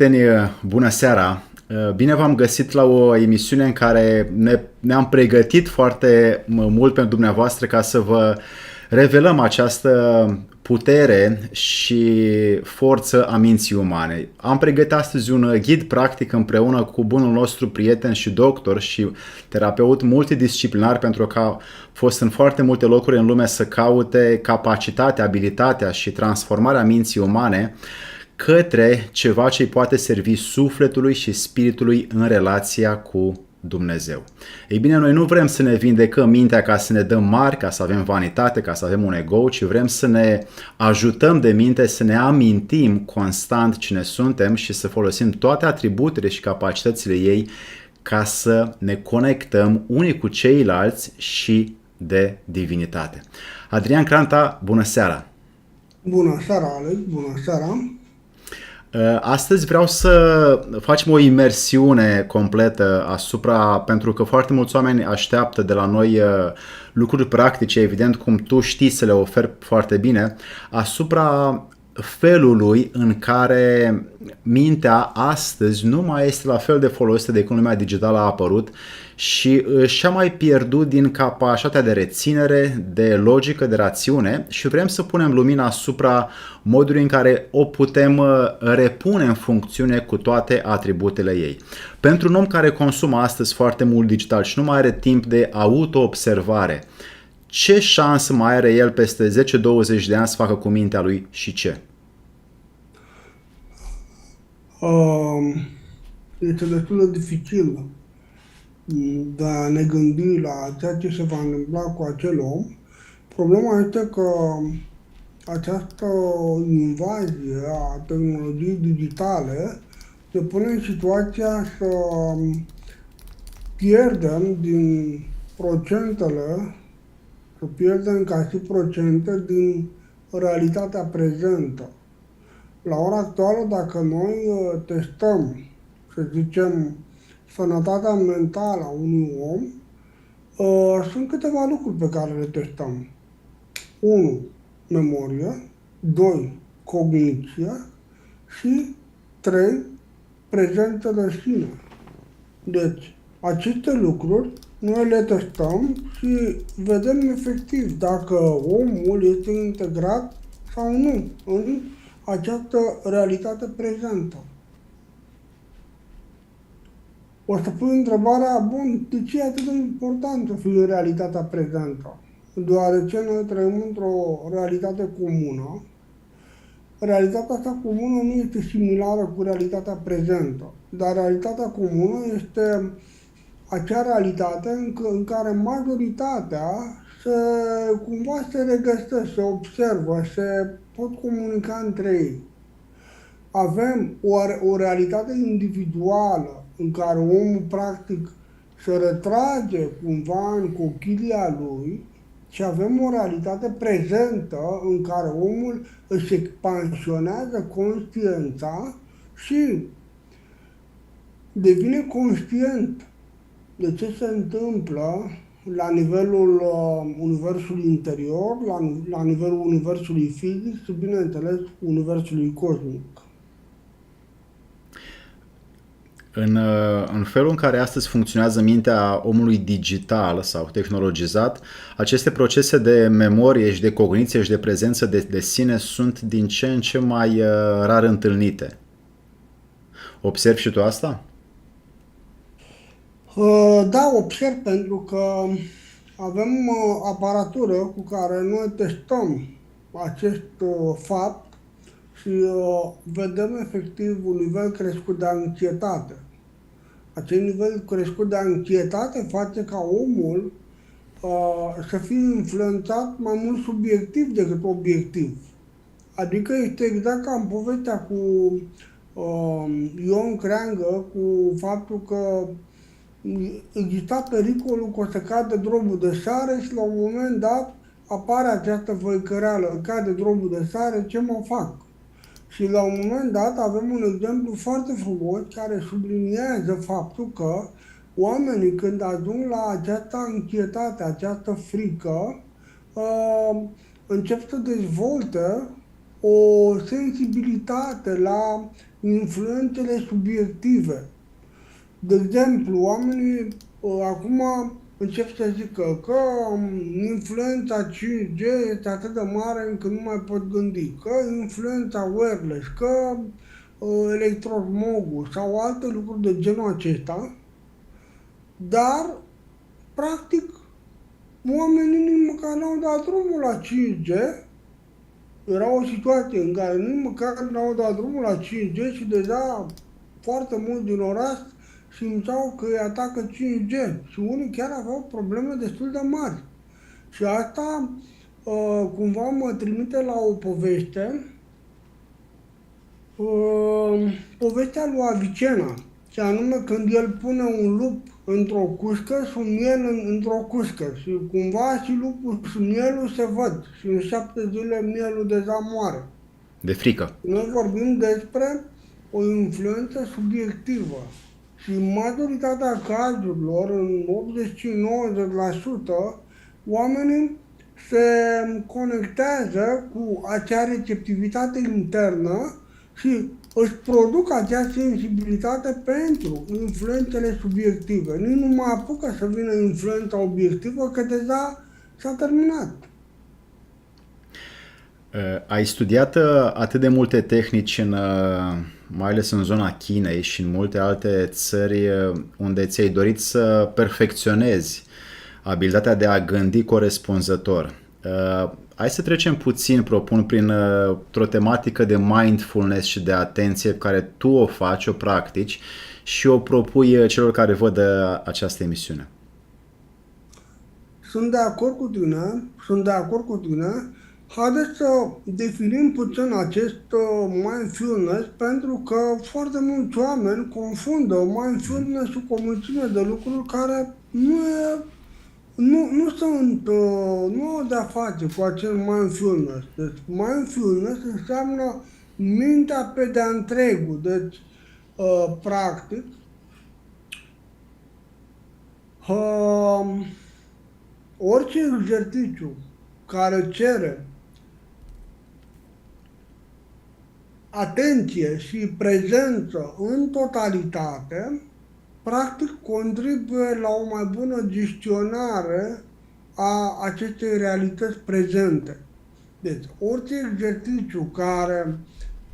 Prieteni, bună seara! Bine v-am găsit la o emisiune în care ne-am pregătit foarte mult pentru dumneavoastră ca să vă revelăm această putere și forță a minții umane. Am pregătit astăzi un ghid practic împreună cu bunul nostru prieten și doctor și terapeut multidisciplinar, pentru că a fost în foarte multe locuri în lume să caute capacitatea, abilitatea și transformarea minții umane către ceva ce îi poate servi sufletului și spiritului în relația cu Dumnezeu. Ei bine, noi nu vrem să ne vindecăm mintea ca să ne dăm mari, ca să avem vanitate, ca să avem un ego, ci vrem să ne ajutăm de minte, să ne amintim constant cine suntem și să folosim toate atributele și capacitățile ei ca să ne conectăm unii cu ceilalți și de divinitate. Adrian Cranta, bună seara! Bună seara, Alex, bună seara. Astăzi vreau să facem o imersiune completă pentru că foarte mulți oameni așteaptă de la noi lucruri practice, evident cum tu știi să le oferi foarte bine, asupra felului în care mintea astăzi nu mai este la fel de folosită de când lumea digitală a apărut și și-a mai pierdut din capacitatea de reținere, de logică, de rațiune, și vrem să punem lumina asupra modului în care o putem repune în funcțiune cu toate atributele ei. Pentru un om care consumă astăzi foarte mult digital și nu mai are timp de auto-observare, ce șansă mai are el peste 10-20 de ani să facă cu mintea lui și ce? Este destul de dificil de a ne gândi la ceea ce se va întâmpla cu acel om. Problema este că această invazie a tehnologiei digitale ne pune în situația să pierdem din procentele, să pierdem ca și procente din realitatea prezentă. La ora actuală, dacă noi testăm, să zicem, sănătatea mentală a unui om, sunt câteva lucruri pe care le testăm. 1. Memorie. 2. Cogniție. Și 3. Prezență de sine. Deci, aceste lucruri noi le testăm și vedem efectiv dacă omul este integrat sau nu în această realitate prezentă. O să pui întrebarea, bun, de ce e atât de important să fie realitatea prezentă? Deoarece noi trăim într-o realitate comună. Realitatea asta comună nu este similară cu realitatea prezentă, dar realitatea comună este acea realitate în care majoritatea cumva se regăsește, se observă, se pot comunica între ei. Avem o realitate individuală în care omul practic se retrage cumva în cochilia lui și avem o realitate prezentă în care omul își expansionează conștiința și devine conștient de ce se întâmplă la nivelul universului interior, la nivelul universului fizic și, bineînțeles, universului cosmic. În felul în care astăzi funcționează mintea omului digital sau tehnologizat, aceste procese de memorie și de cogniție și de prezență de sine sunt din ce în ce mai rar întâlnite. Observi și tu asta? Da, observ, pentru că avem aparatură cu care noi testăm acest fapt și vedem efectiv un nivel crescut de anxietate. Acest nivel crescut de anxietate face ca omul să fie influențat mai mult subiectiv decât obiectiv. Adică este exact ca în povestea cu Ion Creangă, cu faptul că exista pericolul că o să cadă drobul de sare și la un moment dat apare această văicăreală, cade drobul de sare, ce mă fac? Și la un moment dat avem un exemplu foarte frumos care subliniază faptul că oamenii, când ajung la această anxietate, această frică, încep să dezvolte o sensibilitate la influențele subiective. De exemplu, oamenii acum încep să zică că influența 5G este atât de mare încât nu mai pot gândi, că influența wireless, că electrosmogul sau alte lucruri de genul acesta, dar, practic, oamenii nici măcar n-au dat drumul la 5G. Era o situație în care nici măcar n-au dat drumul la 5G și deja foarte mulți din oraș simțeau că îi atacă 5G și unii chiar aveau probleme destul de mari. Și asta cumva mă trimite la o poveste, povestea lui Avicena, și anume când el pune un lup într-o cușcă și un miel într-o cușcă și cumva și lupul și mielul se văd și în 7 zile mielul deja moare. De frică. Noi vorbim despre o influență subiectivă și în majoritatea cazurilor, în 85-90%, oamenii se conectează cu acea receptivitate internă și își produc acea sensibilitate pentru influențele subiective. Nici nu mai apucă să vină influența obiectivă, că deja s-a terminat. Ai studiat atât de multe tehnici, mai ales în zona Chinei și în multe alte țări unde ți-ai dorit să perfecționezi abilitatea de a gândi corespunzător. Hai să trecem puțin, propun, o tematică de mindfulness și de atenție pe care tu o faci, o practici și o propui celor care văd această emisiune. Sunt de acord cu tine. Haideți să definim puțin acest mindfulness, pentru că foarte mulți oameni confundă mindfulness-ul cu o mulțime de lucruri care nu au de-a face cu acel mindfulness. Deci mindfulness înseamnă mintea pe de-a întregul. Deci, practic, orice exercițiu care cere atenție și prezență în totalitate, practic contribuie la o mai bună gestionare a acestei realități prezente. Deci, orice exercițiu care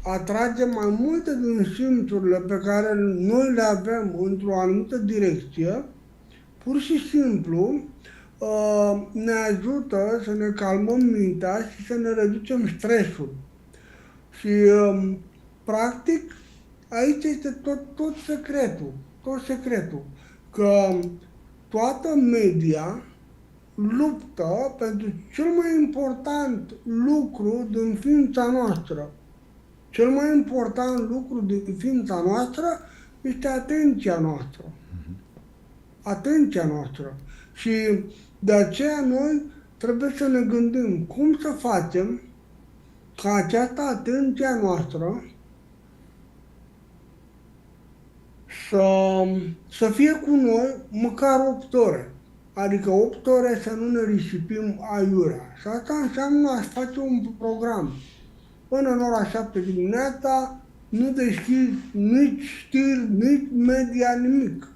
atrage mai multe din simțurile pe care noi le avem într-o anumită direcție, pur și simplu ne ajută să ne calmăm mintea și să ne reducem stresul. Și, practic, aici este tot secretul. Că toată media luptă pentru cel mai important lucru din ființa noastră. Cel mai important lucru din ființa noastră este atenția noastră. Atenția noastră. Și de aceea noi trebuie să ne gândim cum să facem ca această atenție a noastră să fie cu noi măcar 8 ore. Adică 8 ore să nu ne risipim aiurea. Și asta înseamnă a face un program. Până în ora 7 dimineața nu deschizi nici știri, nici media, nimic.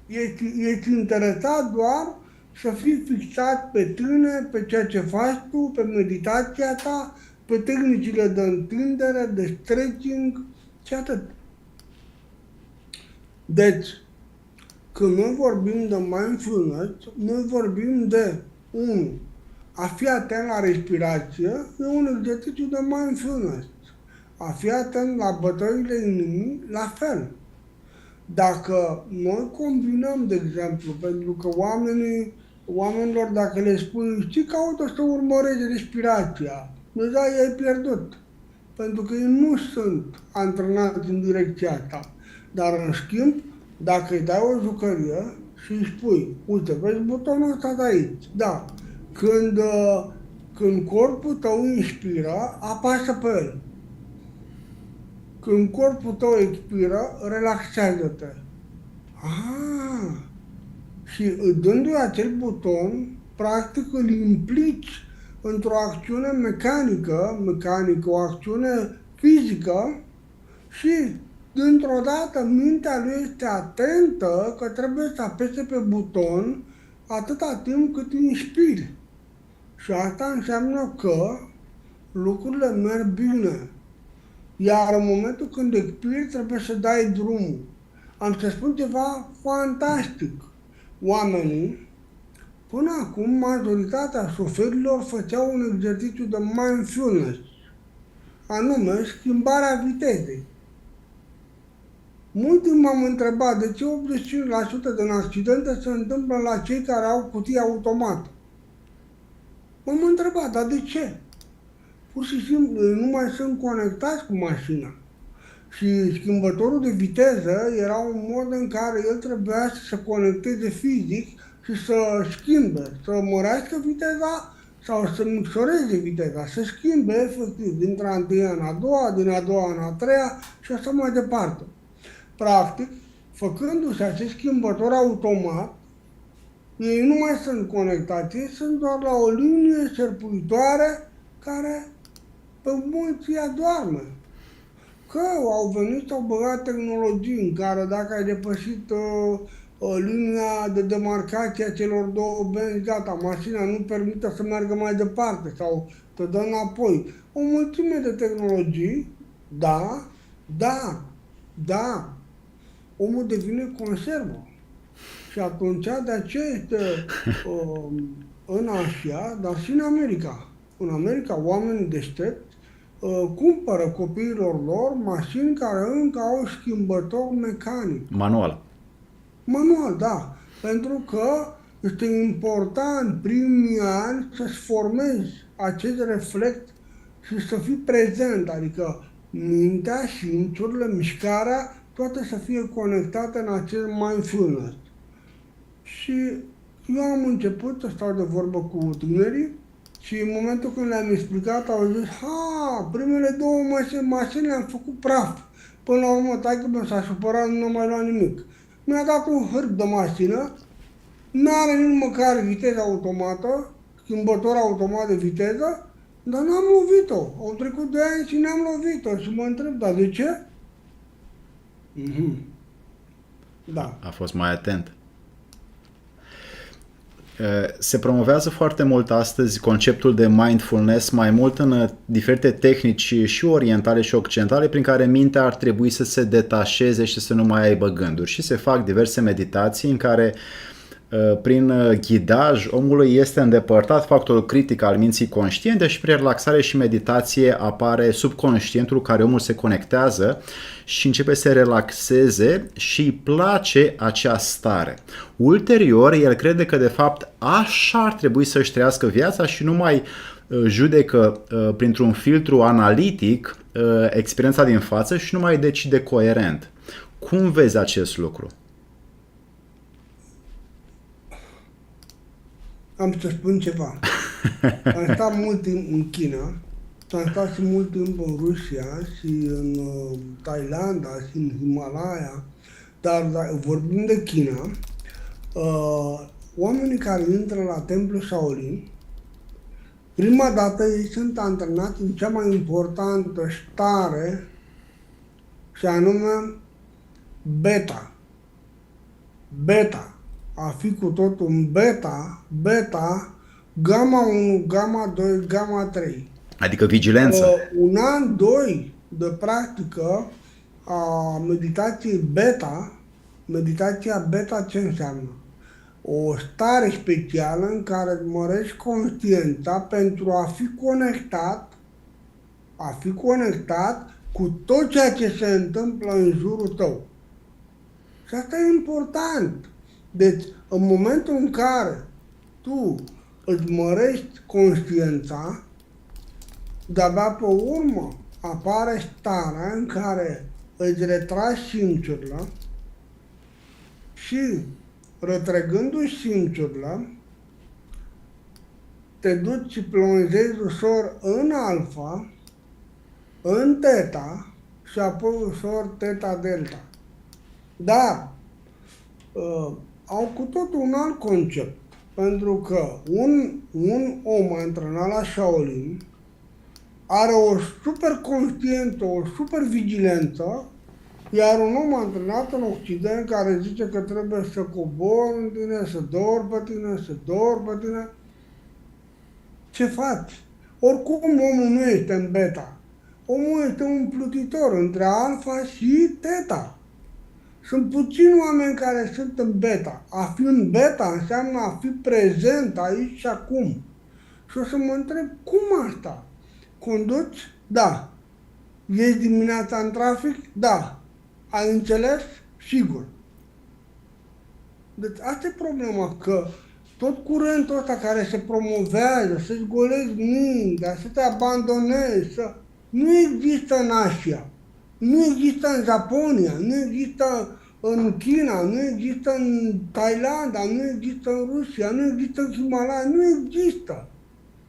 Ești interesat doar să fii fixat pe tine, pe ceea ce faci tu, pe meditația ta, pe tehnicile de întindere, de stretching și atât. Deci, când noi vorbim de mindfulness, noi vorbim de 1. A fi atent la respirație e un exercițiu de mindfulness. A fi atent la bătăile inimii, la fel. Dacă noi combinăm, de exemplu, pentru că oamenilor, dacă le spui, știi, caută să urmărești respirația, deja i-ai pierdut. Pentru că ei nu sunt antrenați în direcția asta. Dar, în schimb, dacă îi dai o jucărie și îi spui, uite, vezi butonul ăsta de aici, da, când corpul tău inspiră, apasă pe el. Când corpul tău expiră, relaxează-te. Și dându-i acel buton, practic îl implici într-o acțiune mecanică, o acțiune fizică, Și, dintr-o dată, mintea lui este atentă că trebuie să apese pe buton atâta timp cât inspiri. Și asta înseamnă că lucrurile merg bine. Iar în momentul când expiri, trebuie să dai drumul. Am să spun ceva fantastic. Oamenii, până acum, majoritatea șoferilor făceau un exercițiu de mindfulness, anume schimbarea vitezei. Mult timp m-am întrebat de ce 85% din accidente se întâmplă la cei care au cutie automată. M-am întrebat, dar de ce? Pur și simplu nu mai sunt conectați cu mașina. Și schimbătorul de viteză era un mod în care el trebuia să se conecteze fizic și să schimbe, să mărească viteza sau să micșoreze viteza, să schimbe efectiv dintre a întâia în a doua, din a doua în a treia și așa mai departe. Practic, făcându-se acest schimbător automat, ei nu mai sunt conectați, ei sunt doar la o linie șerpuitoare care pe mulți adoarme. Că au venit, au băgat tehnologii în care dacă ai depășit linia de demarcație a celor două benzi, gata, mașina nu permite să meargă mai departe sau te dă înapoi. O mulțime de tehnologii, da, omul devine conservă. Și atunci, de aceea este în Asia, dar și în America. În America, oamenii deștepți cumpără copiilor lor mașini care încă au schimbător mecanic. Manual. Manual, da. Pentru că este important primii ani să-ți formezi acest reflex și să fii prezent, adică mintea, simțurile, mișcarea, toate să fie conectate în acest mindfulness. Și eu am început să stau de vorbă cu tinerii și în momentul când le-am explicat au zis, primele două mașini le-am făcut praf. Până la urmă, taică-mi s-a supărat, nu mai luat nimic. Mi-a dat un hârp de mașină, n-are nici măcar viteză automată, schimbător automat de viteză, dar n-am lovit-o. Au trecut 2 ani și n-am lovit-o. Și mă întreb, dar de ce? Da. A fost mai atent. Se promovează foarte mult astăzi conceptul de mindfulness, mai mult în diferite tehnici și orientale și occidentale, prin care mintea ar trebui să se detașeze și să nu mai aibă gânduri. Și se fac diverse meditații în care, prin ghidaj, omului este îndepărtat factorul critic al minții conștiente și prin relaxare și meditație apare subconștientul cu care omul se conectează și începe să se relaxeze și îi place acea stare. Ulterior, el crede că de fapt așa ar trebui să-și trăiască viața și nu mai judecă printr-un filtru analitic experiența din față și nu mai decide coerent. Cum vezi acest lucru? Am să spun ceva. Am stat mult timp în China, am stat și mult timp în Rusia și în Thailanda și în Himalaya, dar vorbind de China, oamenii care intră la Templul Shaolin, prima dată ei sunt antrenați în cea mai importantă stare și anume beta. Beta. A fi cu totul în beta, gamma 1, gamma 2, gamma 3. Adică vigilență. Un an, 2 de practică a meditației beta. Meditația beta ce înseamnă? O stare specială în care îți mărești conștiința pentru a fi conectat cu tot ceea ce se întâmplă în jurul tău. Și asta e important. Deci, în momentul în care tu îți mărești conștiința, de-abia pe urmă apare starea în care îți retragi simțurile și, retrăgându-și simțurile, te duci și plonjezi ușor în alfa, în teta și apoi ușor teta-delta. Dar au cu totul un alt concept, pentru că un om antrenat la Shaolin are o super conștiență, o super vigilență, iar un om antrenat în Occident care zice că trebuie să cobor în tine, să dor pe tine, să dor pe tine, ce faci? Oricum omul nu este în beta. Omul este un plutitor între alfa și teta. Sunt puțini oameni care sunt în beta. A fi în beta înseamnă a fi prezent aici și acum. Și o să mă întreb, cum asta? Conduci? Da. Ești dimineața în trafic? Da. Ai înțeles? Sigur. Deci asta e problema, că tot curentul ăsta care se promovează, să-ți golezi mintea, să te abandonezi, nu există în Asia, nu există în Japonia, nu există în China, nu există în Thailanda, nu există în Rusia, nu există în Himalaya, nu există.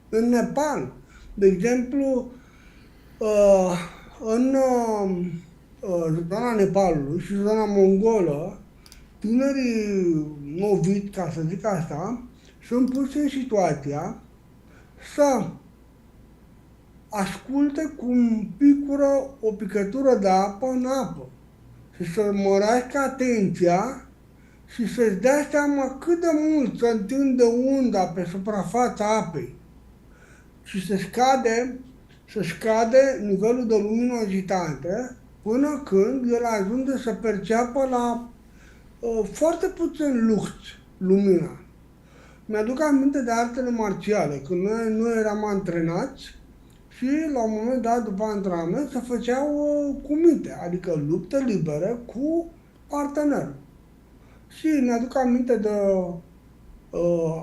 În Nepal, de exemplu, în zona Nepalului și zona mongolă, tinerii noviți, ca să zic asta, sunt puși în situația să asculte cum picură o picătură de apă în apă și să mărească atenția și să-și dea seama cât de mult se întinde unda pe suprafața apei și să scade nivelul de luminozitate până când el ajunge să perceapă la foarte puțin lux lumina. Mi-aduc aminte de artele marțiale, când noi nu eram antrenați și la un moment dat, după antrenament, se făceau cumite, adică lupte libere cu partenerul. Și mi-aduc aminte de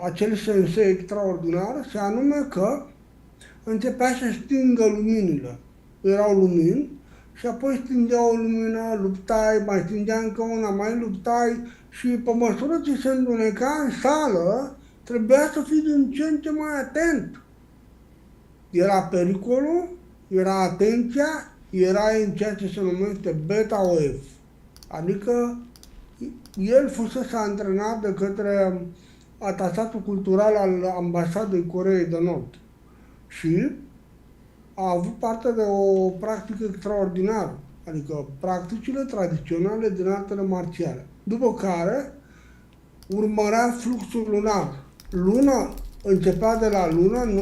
acel sensei extraordinar, și anume că începea să stingă luminile. Erau lumini și apoi stingea o lumină, luptai, mai stingea încă una, mai luptai și pe măsură ce se înduneca în sală, trebuia să fii din ce în ce mai atent. Era pericolul, era atenția, era în ceea ce se numește beta wave. Adică el fusese antrenat de către atașatul cultural al ambasadei Coreei de Nord și a avut parte de o practică extraordinară, adică practicile tradiționale din artele marțiale. După care urmărea fluxul lunar. Luna începea de la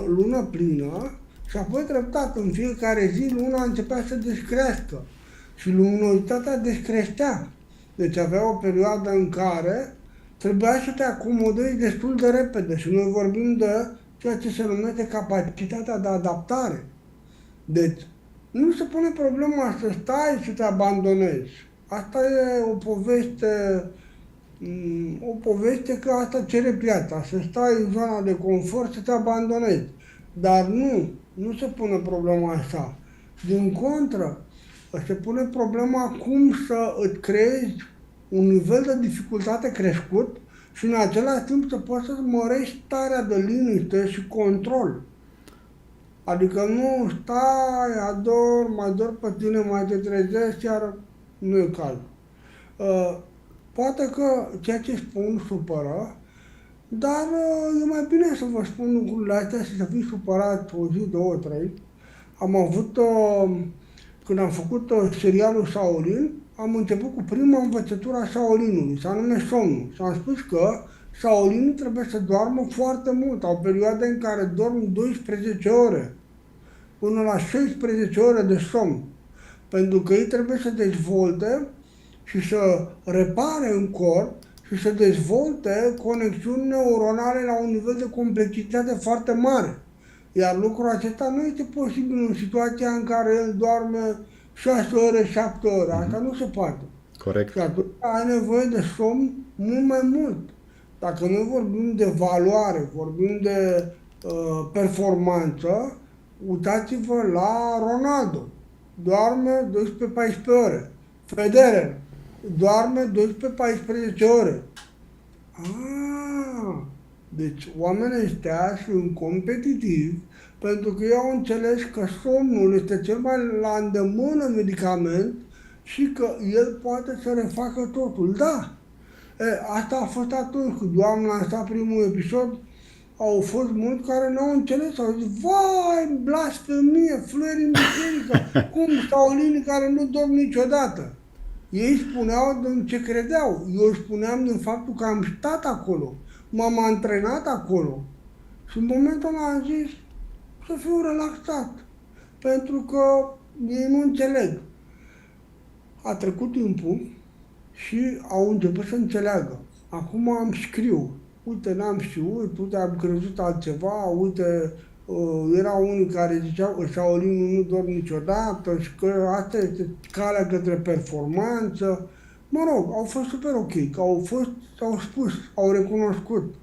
lună plină și apoi treptat în fiecare zi luna începea să descrească și luminozitatea descreștea. Deci avea o perioadă în care trebuia să te acomodezi destul de repede și noi vorbim de ceea ce se numește capacitatea de adaptare. Deci, nu se pune problema să stai și te abandonezi. Asta e o poveste că asta cere piața, să stai în zona de confort, să te abandonezi. Dar nu se pune problema asta. Din contră, se pune problema cum să îți creezi un nivel de dificultate crescut și în același timp să poți să mărești starea de liniște și control. Adică nu stai, ador, mai dor pe tine, mai te trezești, iar nu e cald. Poate că ceea ce spun supără, dar e mai bine să vă spun lucrurile astea și să fiți supărat o zi, două, trei. Am avut, când am făcut serialul Shaolin, am început cu prima învățătură a Shaolinului, și anume somnul. Și am spus că Shaolinii trebuie să doarmă foarte mult. Au perioade în care dorm 12 ore, până la 16 ore de somn. Pentru că ei trebuie să dezvolte și să repare în corp și să dezvolte conexiuni neuronale la un nivel de complexitate foarte mare. Iar lucrul acesta nu este posibil în situația în care el doarme 6 ore, 7 ore. Asta nu se poate. Corect. Și atunci ai nevoie de somn mult mai mult. Dacă noi vorbim de valoare, vorbim de performanță, uitați-vă la Ronaldo. Doarme 12-14 ore. Federer doarme 12-14 ore. Deci oamenii ăștia sunt competitivi pentru că ei au înțeles că somnul este cel mai la îndemână medicament și că el poate să refacă totul. Da! Asta a fost atunci când eu am lansat primul episod au fost mulți care n-au înțeles, au zis, vai, blasfemie, flări în biserică, cum Saulini care nu dorm niciodată. Ei spuneau din ce credeau, eu spuneam din faptul că am stat acolo, m-am antrenat acolo. Și în momentul ăla am zis să fiu relaxat, pentru că ei nu înțeleg. A trecut timpul și au început să înțeleagă. Acum am scriu. Uite, n-am știut, uite, am crezut altceva, uite, erau unii care ziceau că Saulinu nu dorm niciodată și că asta este calea către performanță. Mă rog, au fost super ok, că au spus, au recunoscut.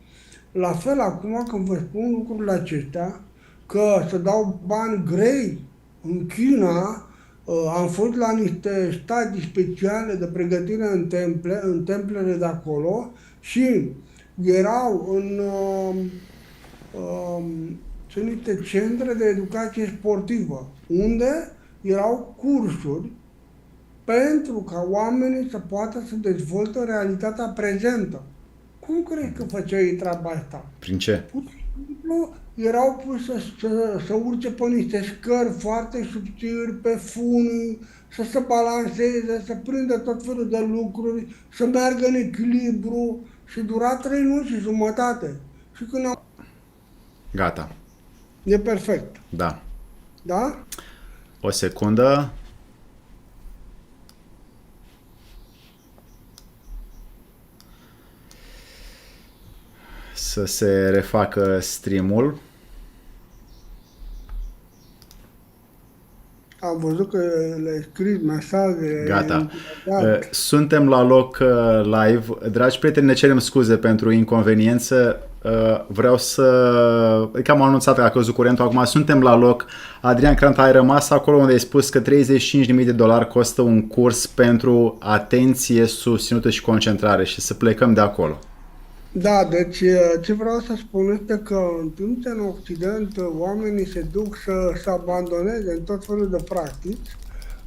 La fel acum când vă spun lucrurile acestea, că să dau bani grei în China, am fost la niște stadii speciale de pregătire în templele de acolo și erau sunt niște centre de educație sportivă, unde erau cursuri pentru ca oamenii să poată să dezvolte realitatea prezentă. Cum crezi că făceau ei treaba asta? Prin ce? Pur și simplu erau pus să urce pe niște scări foarte subțiri, pe funii, să se balanceze, să prindă tot felul de lucruri, să meargă în echilibru și dura 3 luni și jumătate. Și când am... Gata. E perfect. Da. Da? O secundă. Să se refacă streamul. Am văzut că le-ai scris mesaje. Gata. Suntem la loc live. Dragi prieteni, ne cerem scuze pentru inconveniență. Vreau să... Adică am anunțat că a căzut curentul. Acum suntem la loc. Adrian Cranta, ai rămas acolo unde ai spus că $35.000 costă un curs pentru atenție susținută și concentrare și să plecăm de acolo. Da, deci ce vreau să spun este că în timp ce în Occident oamenii se duc să abandoneze în tot felul de practici,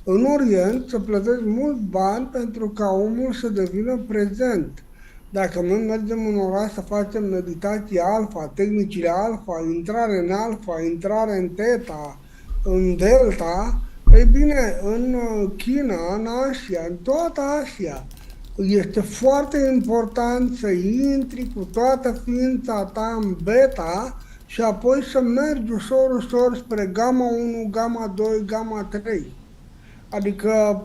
în Orient se plătesc mulți bani pentru ca omul să devină prezent. Dacă noi mergem în oraș să facem meditație alfa, tehnicile alfa, intrare în alfa, intrare în teta, în delta, ei bine, în China, în Asia, în toată Asia, este foarte important să intri cu toată ființa ta în beta și apoi să mergi ușor, ușor spre gamma 1, gamma 2, gamma 3. Adică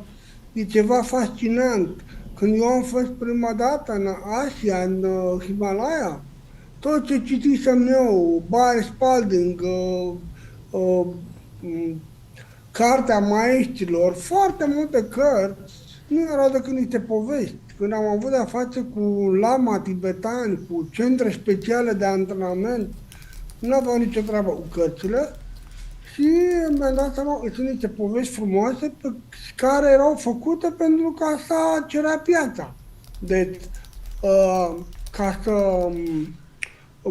e ceva fascinant. Când eu am fost prima dată în Asia, în Himalaya, tot ce citisem eu, Barry Spalding, Cartea Maestrilor, foarte multe cărți, nu erau decât niște povești. Când am avut de-a face cu lama tibetani, cu centre speciale de antrenament, nu aveau nicio treabă cu cărțile și mi-am dat seama că sunt niște povești frumoase care erau făcute pentru că asta cerea piața. Deci, ca să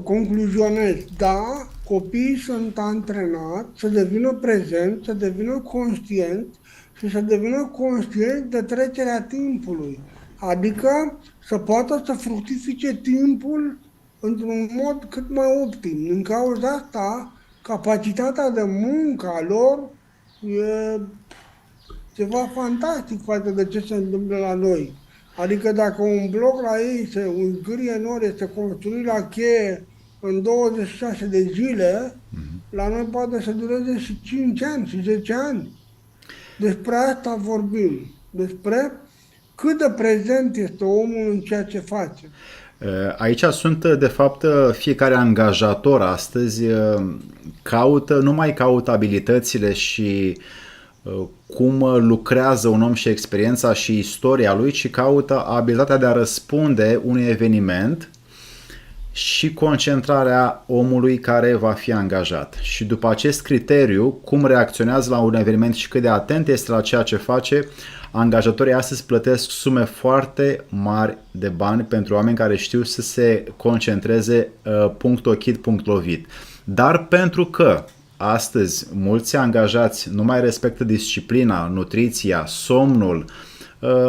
concluzionez, da, copiii sunt antrenați să devină prezenți, să devină conștienți și să devină conștienți de trecerea timpului. Adică să poată să fructifice timpul într-un mod cât mai optim. Din cauza asta, capacitatea de muncă a lor e ceva fantastic față de ce se întâmplă la noi. Adică dacă un bloc la ei, un zgârie nori este construit la cheie în 26 de zile, la noi poate să dureze și 5 ani și 10 ani. Despre asta vorbim. Despre cât de prezent este omul în ceea ce face. Aici sunt, de fapt, fiecare angajator astăzi nu mai caută abilitățile și cum lucrează un om și experiența și istoria lui, ci caută abilitatea de a răspunde unui eveniment și concentrarea omului care va fi angajat. Și după acest criteriu, cum reacționează la un eveniment și cât de atent este la ceea ce face, angajatorii astăzi plătesc sume foarte mari de bani pentru oameni care știu să se concentreze punct ochit, punct lovit. Dar pentru că astăzi mulți angajați nu mai respectă disciplina, nutriția, somnul,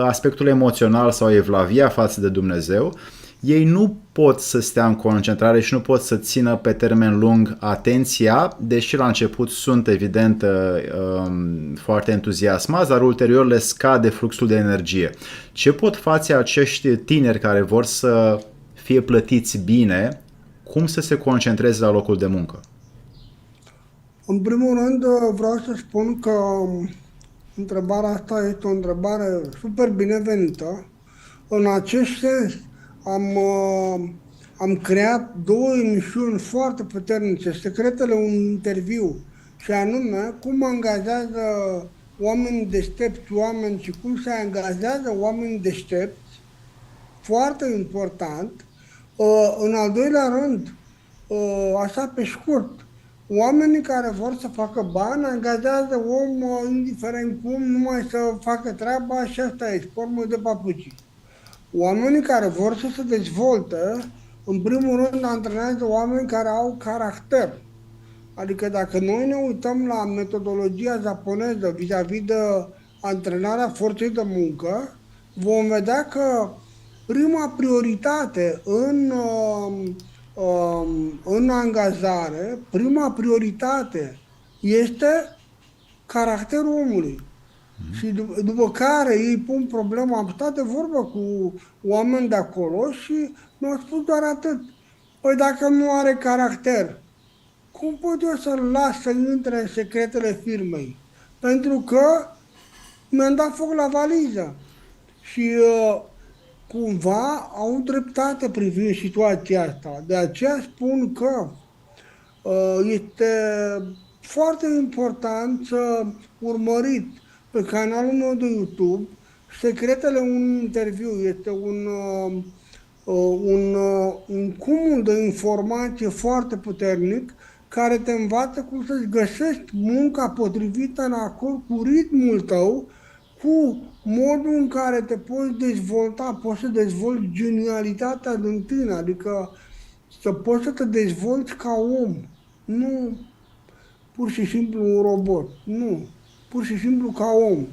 aspectul emoțional sau evlavia față de Dumnezeu, ei nu pot să stea în concentrare și nu pot să țină pe termen lung atenția, deși la început sunt evident foarte entuziasmați, dar ulterior le scade fluxul de energie. Ce pot face acești tineri care vor să fie plătiți bine, cum să se concentreze la locul de muncă? În primul rând, vreau să spun că întrebarea asta este o întrebare super binevenită. În acest sens, am creat două emisiuni foarte puternice, secretele unui interviu, și anume cum angajează oameni deștepți oameni și cum se angajează oameni deștepți, foarte important. În al doilea rând, așa pe scurt, oamenii care vor să facă bani angajează om indiferent cum, numai să facă treaba și asta e, formă de papucii. Oamenii care vor să se dezvolte, în primul rând, antrenează oameni care au caracter. Adică dacă noi ne uităm la metodologia japoneză vis-a-vis de antrenarea forței de muncă, vom vedea că prima prioritate în angajare, prima prioritate este caracterul omului. Și după care ei pun problema, am stat de vorbă cu oameni de acolo și mi-au spus doar atât. Păi dacă nu are caracter, cum pot eu să-l las să intre în secretele firmei? Pentru că mi-am dat foc la valiză. Și cumva au dreptate privind situația asta. De aceea spun că este foarte important să urmăriți pe canalul meu de YouTube secretele unui interviu. Este un cumul de informație foarte puternic care te învață cum să-ți găsești munca potrivită în acord cu ritmul tău, cu modul în care te poți dezvolta, poți să dezvolți genialitatea din tine, adică să poți să te dezvolți ca om, nu pur și simplu un robot, nu, pur și simplu ca om.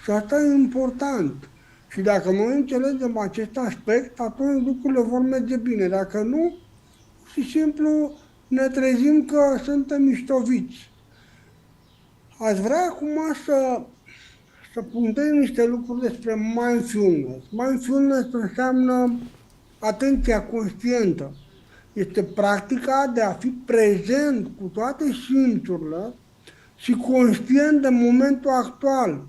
Și asta e important. Și dacă noi înțelegem acest aspect, atunci lucrurile vor merge bine. Dacă nu, pur și simplu ne trezim că suntem miștoviți. Aș vrea acum să punctez niște lucruri despre mindfulness. Mindfulness înseamnă atenția conștientă. Este practica de a fi prezent cu toate simțurile și conștient de momentul actual,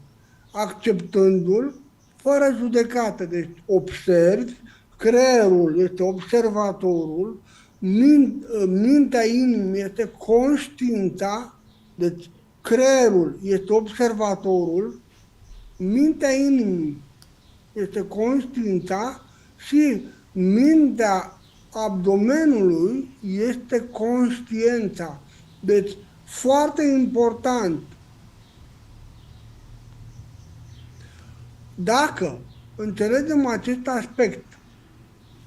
acceptându-l fără judecată. Deci observi, creierul este observatorul, mintea inimii este conștiința, deci creierul este observatorul, mintea inimii este conștiința și mintea abdomenului este conștiința. Deci, foarte important, dacă înțelegem acest aspect,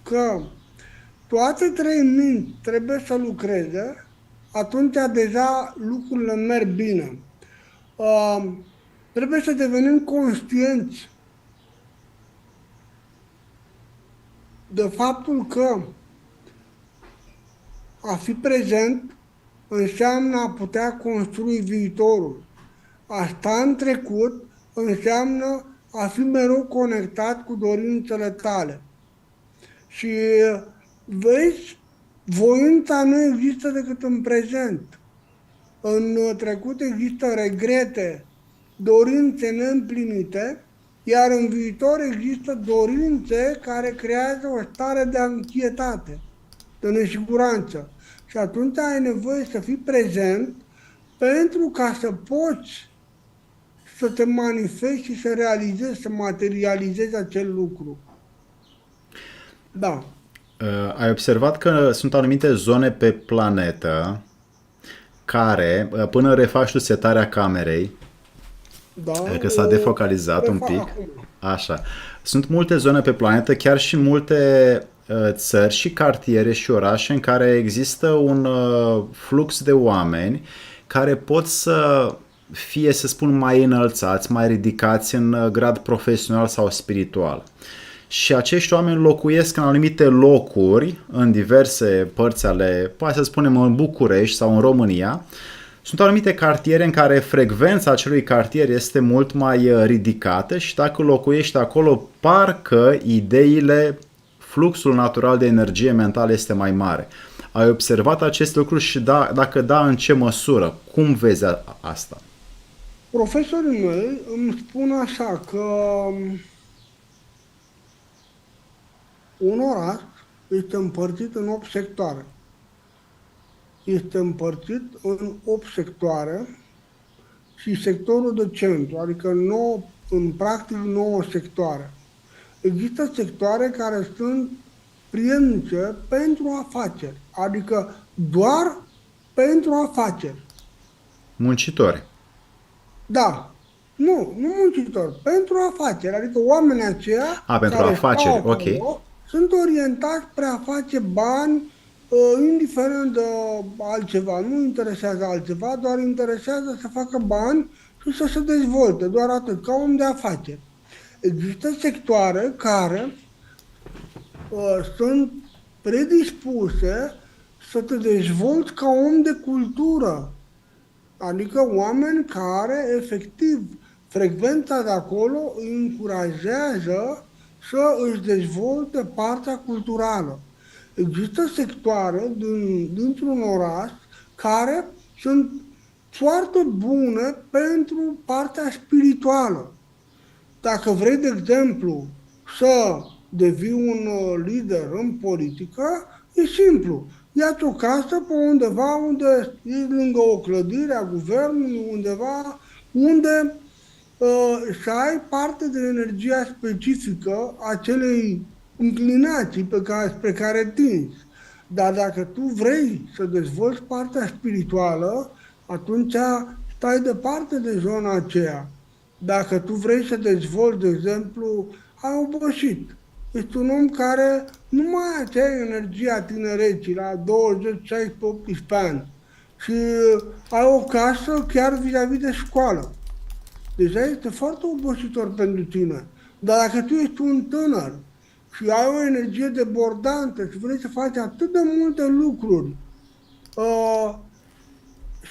că toate trei minți trebuie să lucreze, atunci deja lucrurile merg bine. Trebuie să devenim conștienți de faptul că a fi prezent înseamnă a putea construi viitorul. A sta în trecut înseamnă a fi mereu conectat cu dorințele tale. Și vezi, voința nu există decât în prezent. În trecut există regrete, dorințe neîmplinite, iar în viitor există dorințe care creează o stare de anxietate, de nesiguranță. Și atunci ai nevoie să fii prezent pentru ca să poți să te manifesti și să realizezi, să materializezi acel lucru. Da. Ai observat că sunt anumite zone pe planetă care, până refaci tu setarea camerei, Da, că s-a defocalizat un pic, așa, sunt multe zone pe planetă, chiar și în multe țări și cartiere și orașe în care există un flux de oameni care pot să să spun, mai înălțați, mai ridicați în grad profesional sau spiritual. și acești oameni locuiesc în anumite locuri, în diverse părți ale, poate să spunem în București sau în România. Sunt anumite cartiere în care frecvența acelui cartier este mult mai ridicată și dacă locuiești acolo, parcă ideile, fluxul natural de energie mentală este mai mare. Ai observat acest lucru și dacă da, în ce măsură? Cum vezi asta? Profesorii mei îmi spun așa că un oraș este împărțit în 8 sectoare. Este împărțit în 8 sectoare și sectorul de centru, adică 9, în practic 9 sectoare. Există sectoare care sunt prielnice pentru afaceri, adică doar pentru afaceri. Muncitori. Da, nu muncitori, pentru afaceri, adică oamenii aceia Pentru care afaceri, stau ok. acolo sunt orientați spre a face bani, indiferent de altceva, nu interesează altceva, doar interesează să facă bani și să se dezvolte, doar atât, ca om de afaceri. Există sectoare care sunt predispuse să te dezvolți ca om de cultură, adică oameni care, efectiv, frecvența de acolo îi încurajează să își dezvolte partea culturală. Există sectoare dintr-un oraș care sunt foarte bune pentru partea spirituală. Dacă vrei, de exemplu, să devii un lider în politică, e simplu. Ia-ți o casă pe undeva unde e lângă o clădire a guvernului, undeva unde să ai parte de energia specifică a acelei inclinații spre care tinzi. Dar dacă tu vrei să dezvolți partea spirituală, atunci stai departe de zona aceea. Dacă tu vrei să dezvolți, de exemplu, ai obosit. Ești un om care nu mai are acea energie a tinereții la 20, 16, 18 ani și ai o casă chiar vis-a-vis de școală. Deja este foarte obositor pentru tine. Dar dacă tu ești un tânăr și ai o energie debordantă și vrei să faci atât de multe lucruri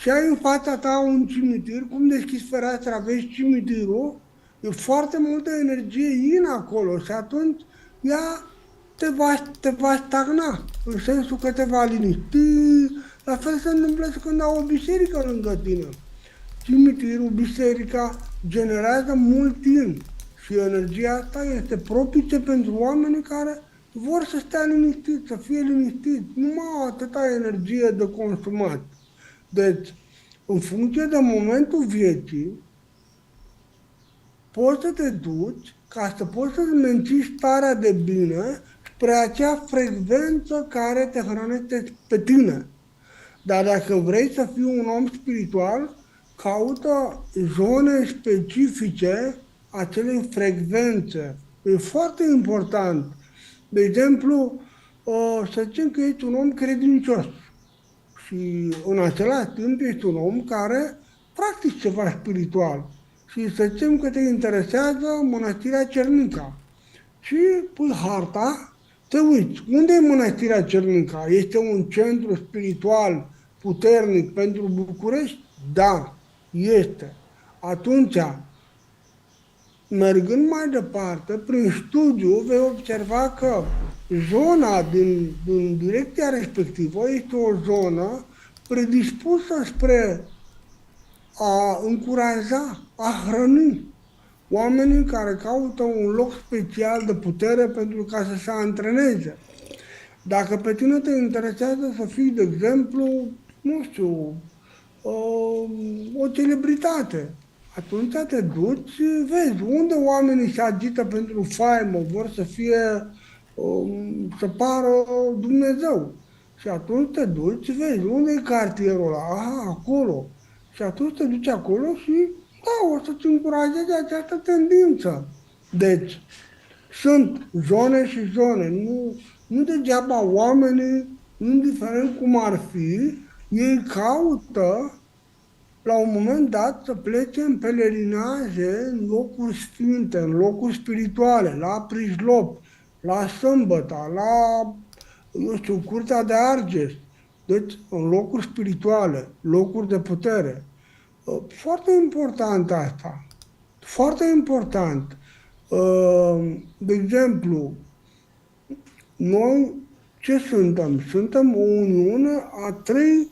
și ai în fața ta un cimitir, cum deschizi fereastra, vezi cimitirul, e foarte multă energie in acolo și atunci ea te va stagna, în sensul că te va liniști. La fel se întâmplă și când ai o biserică lângă tine. Cimitirul, biserica generează mult timp și energia asta este propice pentru oamenii care vor să stea liniștiți, să fie liniștiți, nu mai au atâta energie de consumat. Deci, în funcție de momentul vieții, poți să te duci ca să poți să menții starea de bine spre acea frecvență care te hrănește pe tine. Dar dacă vrei să fii un om spiritual, caută zone specifice acelei frecvențe. E foarte important. De exemplu, să zicem că ești un om credincios și în același timp ești un om care practici ceva spiritual. Și să zicem că te interesează Mănăstirea Cernica. Și pui harta, te uiți. Unde e Mănăstirea Cernica? Este un centru spiritual puternic pentru București? Da, este. Atunci, mergând mai departe, prin studiu vei observa că zona din direcția respectivă este o zonă predispusă spre a încuraja, a hrăni oamenii care caută un loc special de putere pentru ca să se antreneze. Dacă pe tine te interesează să fii, de exemplu, nu știu, o celebritate, atunci te duci și vezi unde oamenii se agită pentru faimă, vor să fie, să pară Dumnezeu. Și atunci te duci și vezi unde e cartierul ăla, aha, acolo. Și atunci te duci acolo și, da, o să-ți încurajeze această tendință. Deci, sunt zone și zone. Nu degeaba oamenii, indiferent cum ar fi, ei caută la un moment dat să plece în pelerinaje în locuri sfinte, în locuri spirituale, la Prislop, la sâmbăta, la, eu știu, curtea de Arges, deci în locuri spirituale, locuri de putere. Foarte important asta. Foarte important. De exemplu, noi ce suntem? Suntem o uniune a trei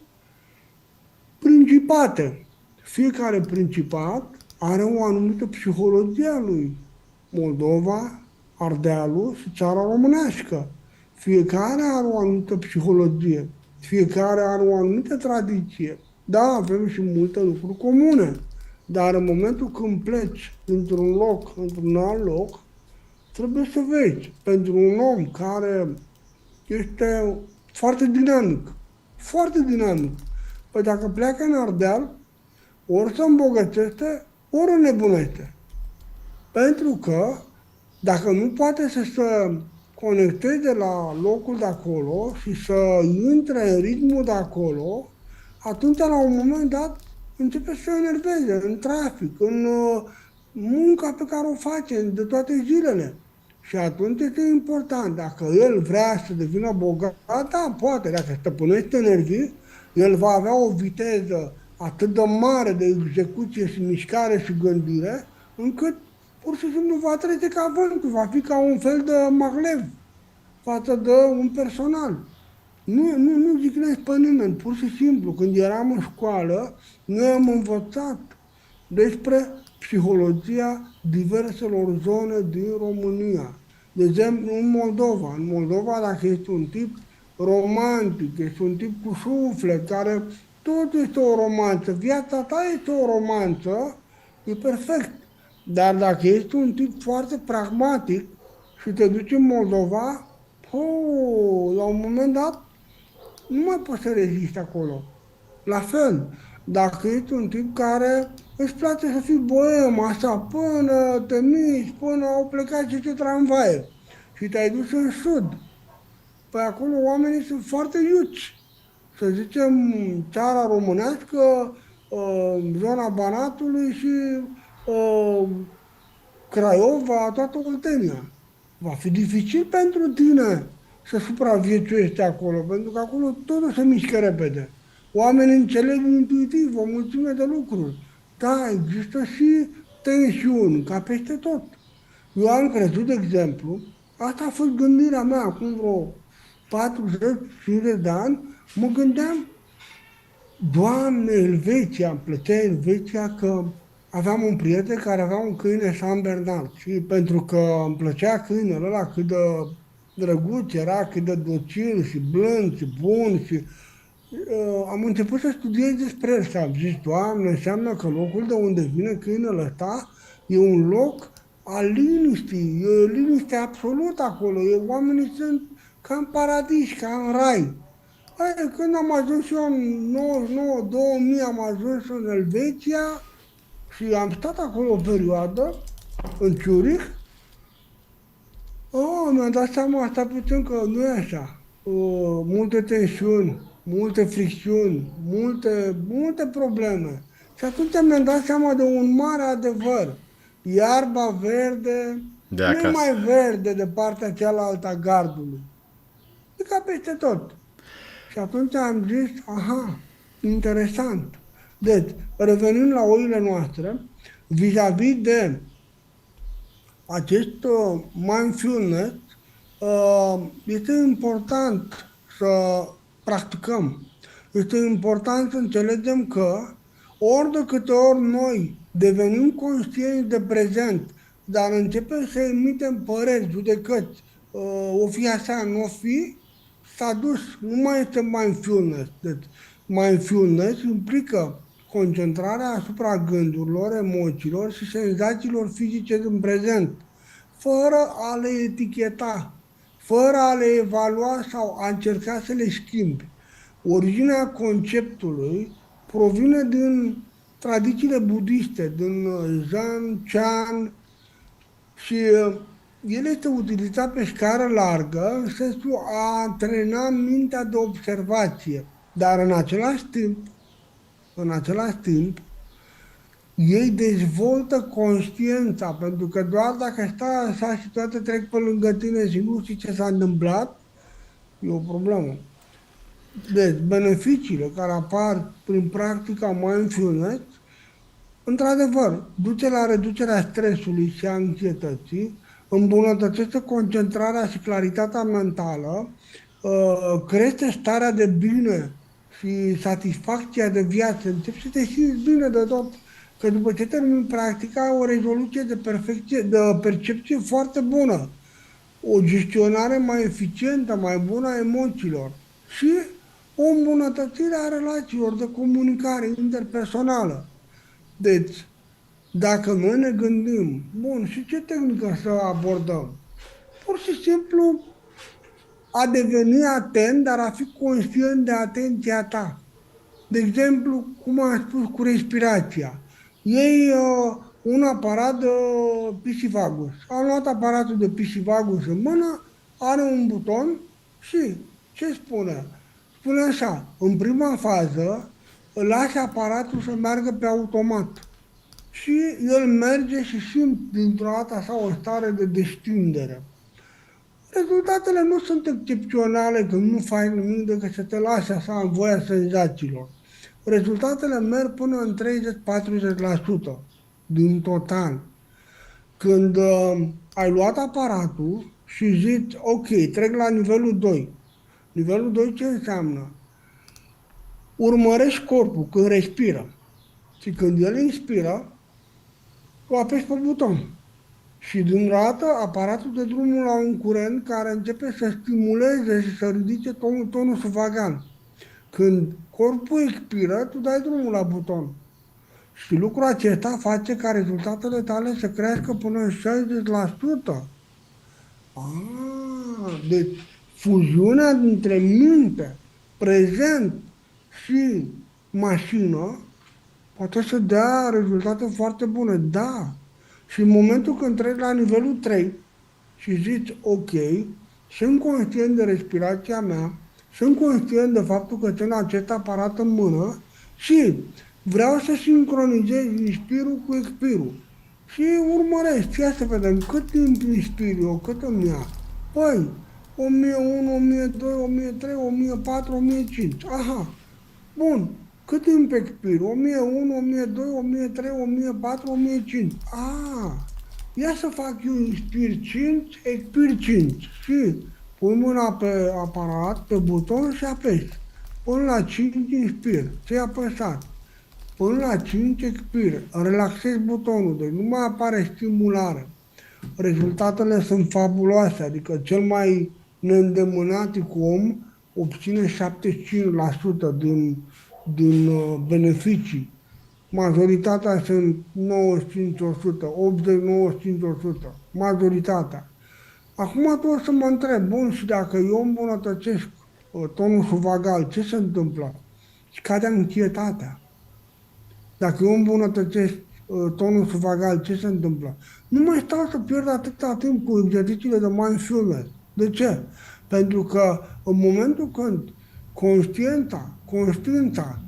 principate. Fiecare principat are o anumită psihologie a lui. Moldova, Ardealul și țara românească. Fiecare are o anumită psihologie. Fiecare are o anumită tradiție. Da, avem și multe lucruri comune. Dar în momentul când pleci într-un loc, într-un alt loc, trebuie să vezi. Pentru un om care este foarte dinamic. Păi dacă pleacă în Ardeal, ori se îmbogățește, ori înnebunește. Pentru că dacă nu poate să se conecteze la locul de acolo și să intre în ritmul de acolo, atunci la un moment dat începe să se enerveze în trafic, în munca pe care o face de toate zilele. Și atunci este important, dacă el vrea să devină bogat, da, poate, dacă stăpânește energii, el va avea o viteză atât de mare de execuție și mișcare și gândire, încât pur și simplu va trece ca vântul, va fi ca un fel de maglev față de un personal. Nu jignesc pe nimeni, pur și simplu. Când eram în școală, noi am învățat despre psihologia diverselor zone din România. De exemplu, în Moldova. În Moldova, dacă ești un tip romantic, ești un tip cu suflet, care tot este o romanță, viața ta este o romanță, e perfect. Dar dacă ești un tip foarte pragmatic și te duci în Moldova, la un moment dat nu mai poți să rezisti acolo. La fel, dacă ești un tip care îți place să fii boem, așa, până te miști, până au plecat și tramvaie și te-ai dus în sud, păi acolo oamenii sunt foarte iuți. Să zicem, țara românească, zona Banatului și Craiova, toată Oltenia. Va fi dificil pentru tine să supraviețuiești acolo, pentru că acolo totul se mișcă repede. Oamenii înțeleg intuitiv o mulțime de lucruri. Da, există și tensiuni, ca peste tot. Eu am crezut, de exemplu, asta a fost gândirea mea acum vreo 40-50 de ani, mă gândeam, Doamne, Elveția, îmi plăcea Elveția că aveam un prieten care avea un câine San Bernard și pentru că îmi plăcea câinele ăla cât de drăguț era, cât de docil și blând și bun și am început să studiez despre el și am zis, Doamne, înseamnă că locul de unde vine câinele ăsta e un loc al liniștii, e liniște absolută acolo, oamenii sunt ca în paradis, ca în rai. Când am ajuns eu în 99-2000, am ajuns în Elveția și am stat acolo o perioadă, în Zurich. Mi-am dat seama asta puțin că nu e așa. Multe tensiuni, multe fricțiuni, multe probleme. Și atunci mi-am dat seama de un mare adevăr. Iarba verde De nu e acasă. mai verde de partea cealaltă a gardului. E ca peste tot. Și atunci am zis, aha, interesant. Deci, revenind la oile noastre, vis-a-vis de acest mindfulness, este important să practicăm. Este important să înțelegem că ori de câte ori noi devenim conștienți de prezent, dar începem să emitem păreri, judecăți, o fi așa, nu o fi, s-a dus, nu mai este mindfulness. Deci, mindfulness implică concentrarea asupra gândurilor, emoțiilor și senzațiilor fizice din prezent, fără a le eticheta, fără a le evalua sau a încerca să le schimbi. Originea conceptului provine din tradițiile budiste, din Zen, Chan și el este utilizat pe scară largă în sensul a antrena mintea de observație. Dar în același timp, Ei dezvoltă conștiința, pentru că doar dacă stai așa și toate trec pe lângă tine și nu știi ce s-a întâmplat, e o problemă. Deci, beneficiile care apar prin practica mindfulness, într-adevăr, duce la reducerea stresului și a anxietății, îmbunătățește concentrarea și claritatea mentală, crește starea de bine și satisfacția de viață. Începi să te simți bine de tot. Că după ce termin practica, ai o rezoluție de perfecție, de percepție foarte bună, o gestionare mai eficientă, mai bună a emoțiilor și o îmbunătățire a relațiilor de comunicare interpersonală. Deci, dacă noi ne gândim, bun, și ce tehnică să abordăm? Pur și simplu a deveni atent, dar a fi conștient de atenția ta. De exemplu, cum am spus cu respirația. Iei un aparat de pisivagus. Am luat aparatul de pisivagus în mână, are un buton și ce spune? Spune așa, în prima fază, lași aparatul să meargă pe automat. Și el merge și simt dintr-o dată așa o stare de destindere. Rezultatele nu sunt excepționale când nu faci nimic decât să te lași așa în voia senzațiilor. Rezultatele merg până în 30-40% din total. Când ai luat aparatul și zici, ok, trec la nivelul 2. Nivelul 2 ce înseamnă? Urmărești corpul când respiră. Și când el inspiră, tu apeși pe buton. Și din dată aparatul de drumul la un curent care începe să stimuleze și să ridice tonusul vagal. Când corpul expiră, tu dai drumul la buton. Și lucrul acesta face ca rezultatele tale să crească până în 60%. Deci fuziunea dintre minte, prezent și mașină poate să dea rezultate foarte bune. Da. Și în momentul când treci la nivelul 3 și zici, ok, sunt conștient de respirația mea, sunt conștient de faptul că țin acest aparat în mână și vreau să sincronizez inspirul cu expirul. Și urmăresc, ia să vedem cât timp inspir eu, cât îmi ia. Păi, 1001, 1002, 1003, 1004, 1005. Aha, bun. Cât timp expir? 1001, 1002, 1003, 1004, 1005. Ia să fac eu inspir 5, expir 5. Și pui mâna pe aparat, pe buton și apeși. Până la 5 inspir, ți-ai apăsat. Până la 5 expir, relaxezi butonul, deci nu mai apare stimulare. Rezultatele sunt fabuloase, adică cel mai neîndemânatic om obține 75% din beneficii. Majoritatea sunt 95%, 80-95%, majoritatea. Acum tu o să mă întreb, bun, și dacă eu îmbunătățesc tonusul vagal, ce se întâmplă? Scade anxietatea. Dacă eu îmbunătățesc tonusul vagal, ce se întâmplă? Nu mai stau să pierd atâta timp cu exercițiile de mindfulness. De ce? Pentru că în momentul când conștiința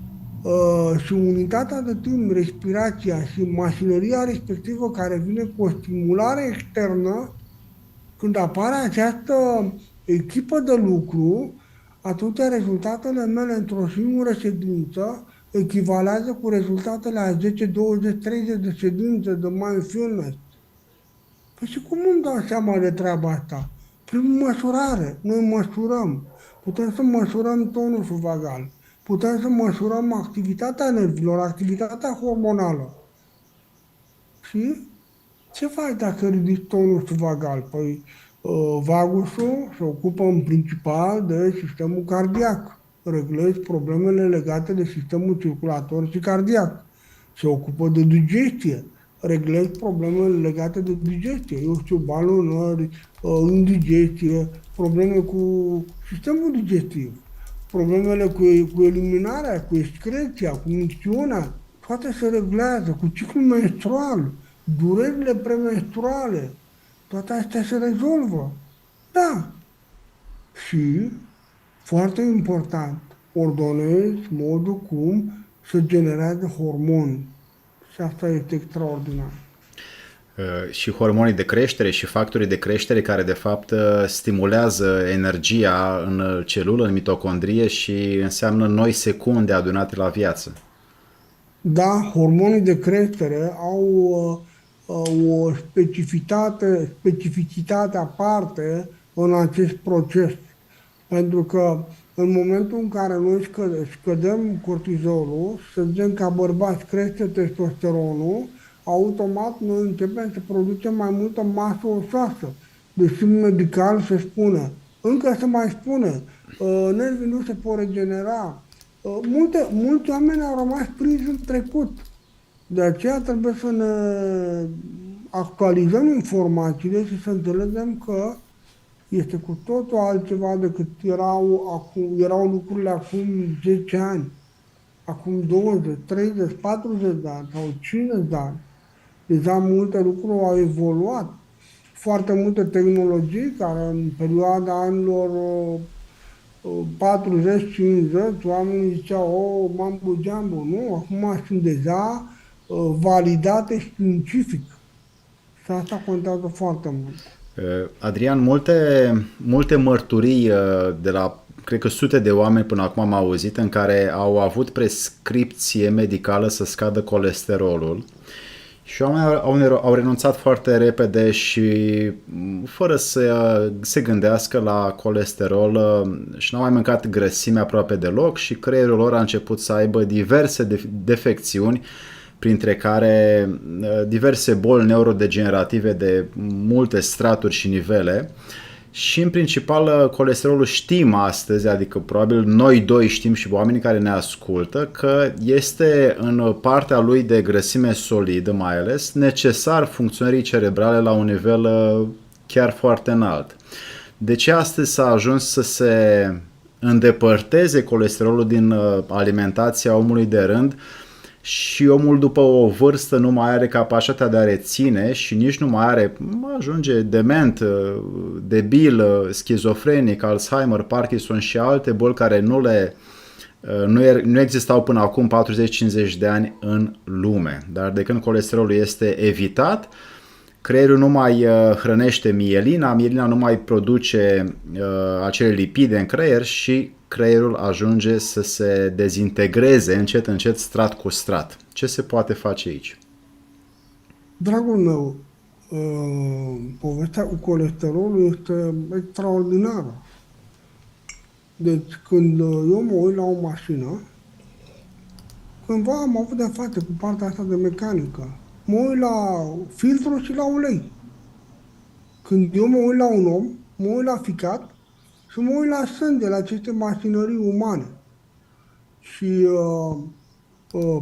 și unitatea de timp, respirația și mașinăria respectivă care vine cu o stimulare externă, când apare această echipă de lucru, atunci rezultatele mele într-o singură ședință echivalează cu rezultatele a 10, 20, 30 de ședințe de mindfulness. Păi și cum îmi dau seama de treaba asta? Prin măsurare. Noi măsurăm. Putem să măsurăm tonusul vagal. Putem să măsurăm activitatea nervilor, activitatea hormonală. Și ce faci dacă ridici tonusul vagal? Păi vagusul se ocupă în principal de sistemul cardiac. Reglezi problemele legate de sistemul circulator și cardiac. Se ocupă de digestie. Reglezi problemele legate de digestie. Eu știu, balonări, indigestie, probleme cu sistemul digestiv, problemele cu eliminarea, cu excreția, cu micțiunea, toate se reglează, cu ciclul menstrual, durerile premenstruale, toate astea se rezolvă. Da. Și, foarte important, ordonezi modul cum se generează hormoni. Și asta este extraordinar. Și hormonii de creștere și factorii de creștere care de fapt stimulează energia în celulă, în mitocondrie și înseamnă noi secunde adunate la viață. Da, hormonii de creștere au o specificitate aparte în acest proces. Pentru că în momentul în care noi scădem cortizolul, să zicem ca bărbați crește testosteronul, automat noi începem să producem mai multă masă oseasă. Deci în medical se spune, încă se mai spune, nervii nu se pot regenera. Mulți oameni au rămas prinși în trecut. De aceea trebuie să ne actualizăm informațiile și să înțelegem că este cu totul altceva decât erau lucrurile acum 10 ani, acum 20, 30, 40 de ani sau 50 de ani. Deja multe lucruri au evoluat. Foarte multe tehnologii care în perioada anilor 40-50, oamenii ziceau, mambo jumbo, nu? Acum sunt deja validate științific. Și asta contează foarte mult. Adrian, multe mărturii de la, cred că sute de oameni până acum am auzit, în care au avut prescripție medicală să scadă colesterolul și oamenii au renunțat foarte repede și fără să se gândească la colesterol și n-au mai mâncat grăsime aproape deloc și creierul lor a început să aibă diverse defecțiuni, printre care diverse boli neurodegenerative de multe straturi și nivele. Și în principal colesterolul știm astăzi, adică probabil noi doi știm și oamenii care ne ascultă, că este în partea lui de grăsime solidă mai ales necesar funcționării cerebrale la un nivel chiar foarte înalt. De ce astăzi s-a ajuns să se îndepărteze colesterolul din alimentația omului de rând și omul după o vârstă nu mai are capacitatea de a reține și nici nu mai are, ajunge dement, debil, schizofrenic, Alzheimer, Parkinson și alte boli care nu existau până acum 40-50 de ani în lume. Dar de când colesterolul este evitat, creierul nu mai hrănește mielina nu mai produce acele lipide în creier și creierul ajunge să se dezintegreze încet, încet, strat cu strat. Ce se poate face aici? Dragul meu, povestea cu colesterolul este extraordinară. Deci când eu mă uit la o mașină, cândva am avut de-a face cu partea asta de mecanică. Mă uit la filtru și la ulei. Când eu mă uit la un om, mă uit la ficat și mă uit la sânge, la aceste mașinării umane. Și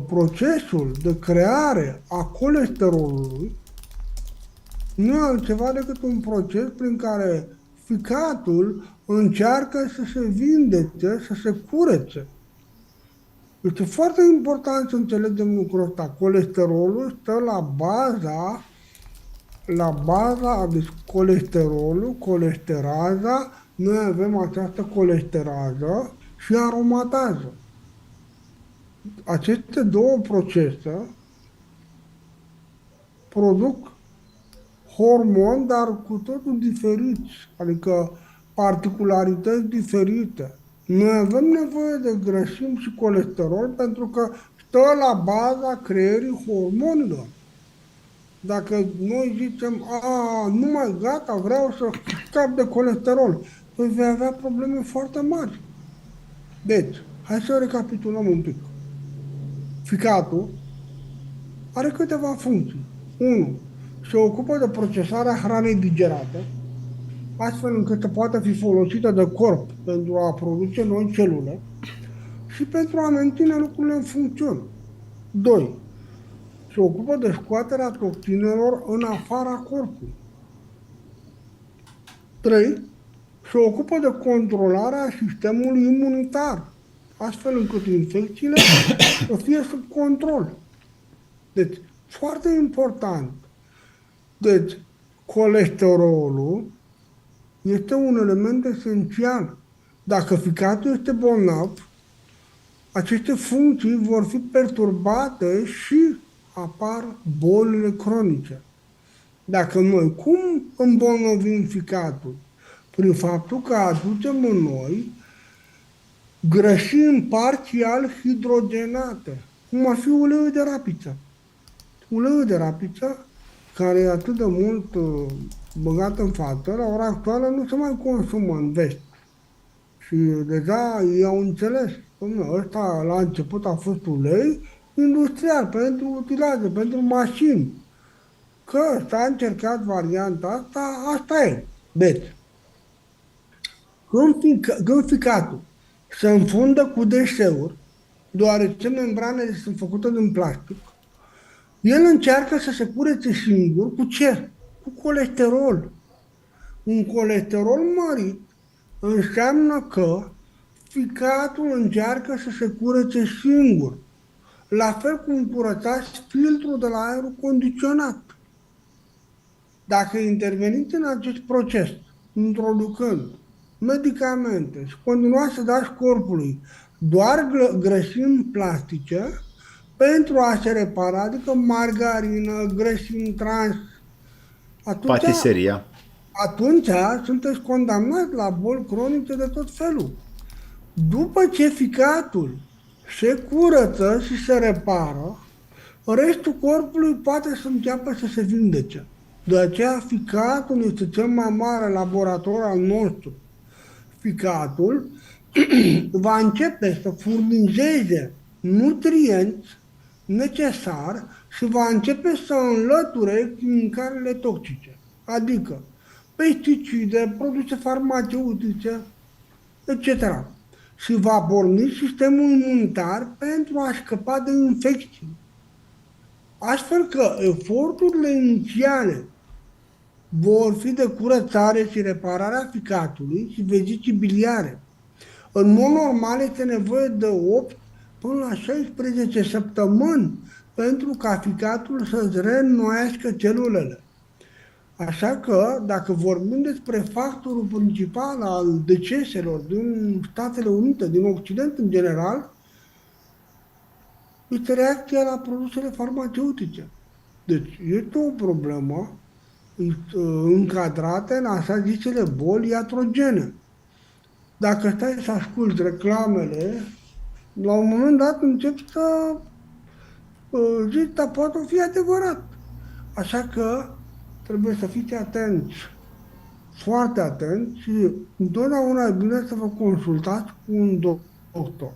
procesul de creare a colesterolului nu e altceva decât un proces prin care ficatul încearcă să se vindece, să se curețe. Este foarte important să înțelegem lucrul ăsta. Colesterolul stă la baza, deci colesterolul, colesteraza, noi avem această colesterază și aromatază. Aceste două procese produc hormoni, dar cu totul diferiți, adică particularități diferite. Noi avem nevoie de grăsimi și colesterol pentru că stă la baza creierii hormonilor. Dacă noi zicem, nu mai gata, vreau să scap de colesterol, păi vei avea probleme foarte mari. Deci, hai să recapitulăm un pic. Ficatul are câteva funcții. 1. Se ocupă de procesarea hranei digerate, astfel încât să poată fi folosită de corp pentru a produce noi celule și pentru a menține lucrurile în funcțiune. 2. Se ocupă de scoaterea toxinelor în afara corpului. 3. Se ocupă de controlarea sistemului imunitar, astfel încât infecțiile să fie sub control. Deci, foarte important. Deci, colesterolul este un element esențial. Dacă ficatul este bolnav, aceste funcții vor fi perturbate și apar bolile cronice. Dacă noi cum îmbolnăvim ficatul? Prin faptul că aducem în noi grăsimi parțial hidrogenate, cum ar fi uleiul de rapiță. Uleiul de rapiță, care e atât de mult băgat în față, la ora actuală nu se mai consumă în vest. Și deja ei au înțeles, dom'le, ăsta la început a fost ulei industrial, pentru utilaje, pentru mașini. Că s-a încercat varianta asta, asta e, bet. Când ficatul se înfundă cu deșeuri, deoarece membranele sunt făcute din plastic, el încearcă să se curețe singur cu ce? Cu colesterol. Un colesterol mărit înseamnă că ficatul încearcă să se curețe singur. La fel cum curățați filtrul de la aerul condiționat. Dacă interveniți în acest proces, introducând medicamente și continuați să dați corpului doar grăsimi plastice pentru a se repara, adică margarină, grăsimi trans, Patiseria. atunci sunteți condamnați la boli cronice de tot felul. După ce ficatul se curăță și se repară, restul corpului poate să înceapă să se vindece. De aceea ficatul este cel mai mare laborator al nostru. Ficatul va începe să furnizeze nutrienți necesari și va începe să înlăture chimicalele toxice, adică pesticide, produse farmaceutice, etc. Și va porni sistemul imunitar pentru a scăpa de infecții. Astfel că eforturile inițiale vor fi de curățare și repararea ficatului și vezicii biliare. În mod normal este nevoie de 8 până la 16 săptămâni pentru ca ficatul să-ți reînnoiască celulele. Așa că, dacă vorbim despre factorul principal al deceselor din Statele Unite, din Occident în general, este reacția la produsele farmaceutice. Deci este o problemă încadrată în așa zisele boli iatrogene. Dacă stai să asculți reclamele, la un moment dat începi să zici, dar poate fi adevărat. Așa că trebuie să fiți atenți, foarte atenți și întotdeauna e bine să vă consultați cu un doctor.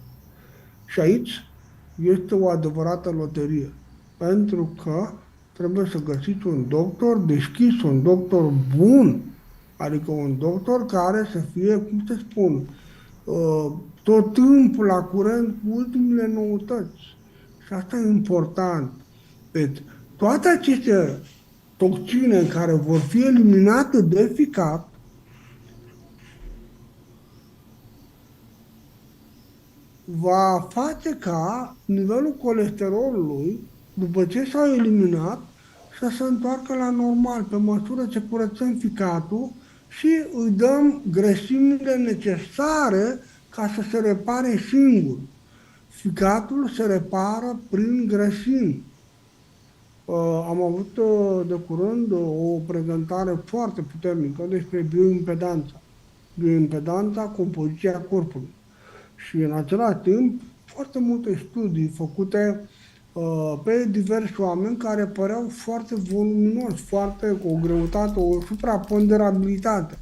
Și aici este o adevărată loterie, pentru că trebuie să găsiți un doctor deschis, un doctor bun, adică un doctor care să fie, cum să spun, tot timpul la curent cu ultimele noutăți. Și asta e important. Deci, toate aceste toxine care vor fi eliminate de ficat va face ca nivelul colesterolului, după ce s-a eliminat, să se întoarcă la normal, pe măsură ce curățăm ficatul și îi dăm grăsimile necesare ca să se repare singur. Ficatul se repară prin grăsimi. Am avut de curând o prezentare foarte puternică despre bioimpedanța. Bioimpedanța, compoziția corpului. Și în același timp, foarte multe studii făcute pe diversi oameni care păreau foarte voluminoși, foarte cu o greutate, o supraponderabilitate.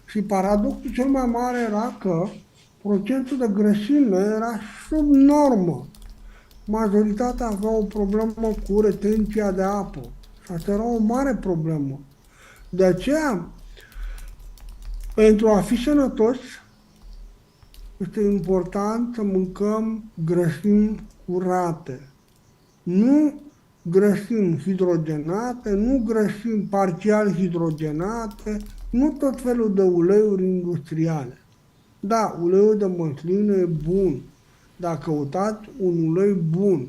Și paradoxul cel mai mare era că procentul de grăsime era sub normă. Majoritatea avea o problemă cu retenția de apă. Și asta era o mare problemă. De aceea, pentru a fi sănătoși, este important să mâncăm grăsimi curate. Nu grăsimi hidrogenate, nu grăsimi parțial hidrogenate, nu tot felul de uleiuri industriale. Da, uleiul de măsline e bun. Dacă căutați un ulei bun,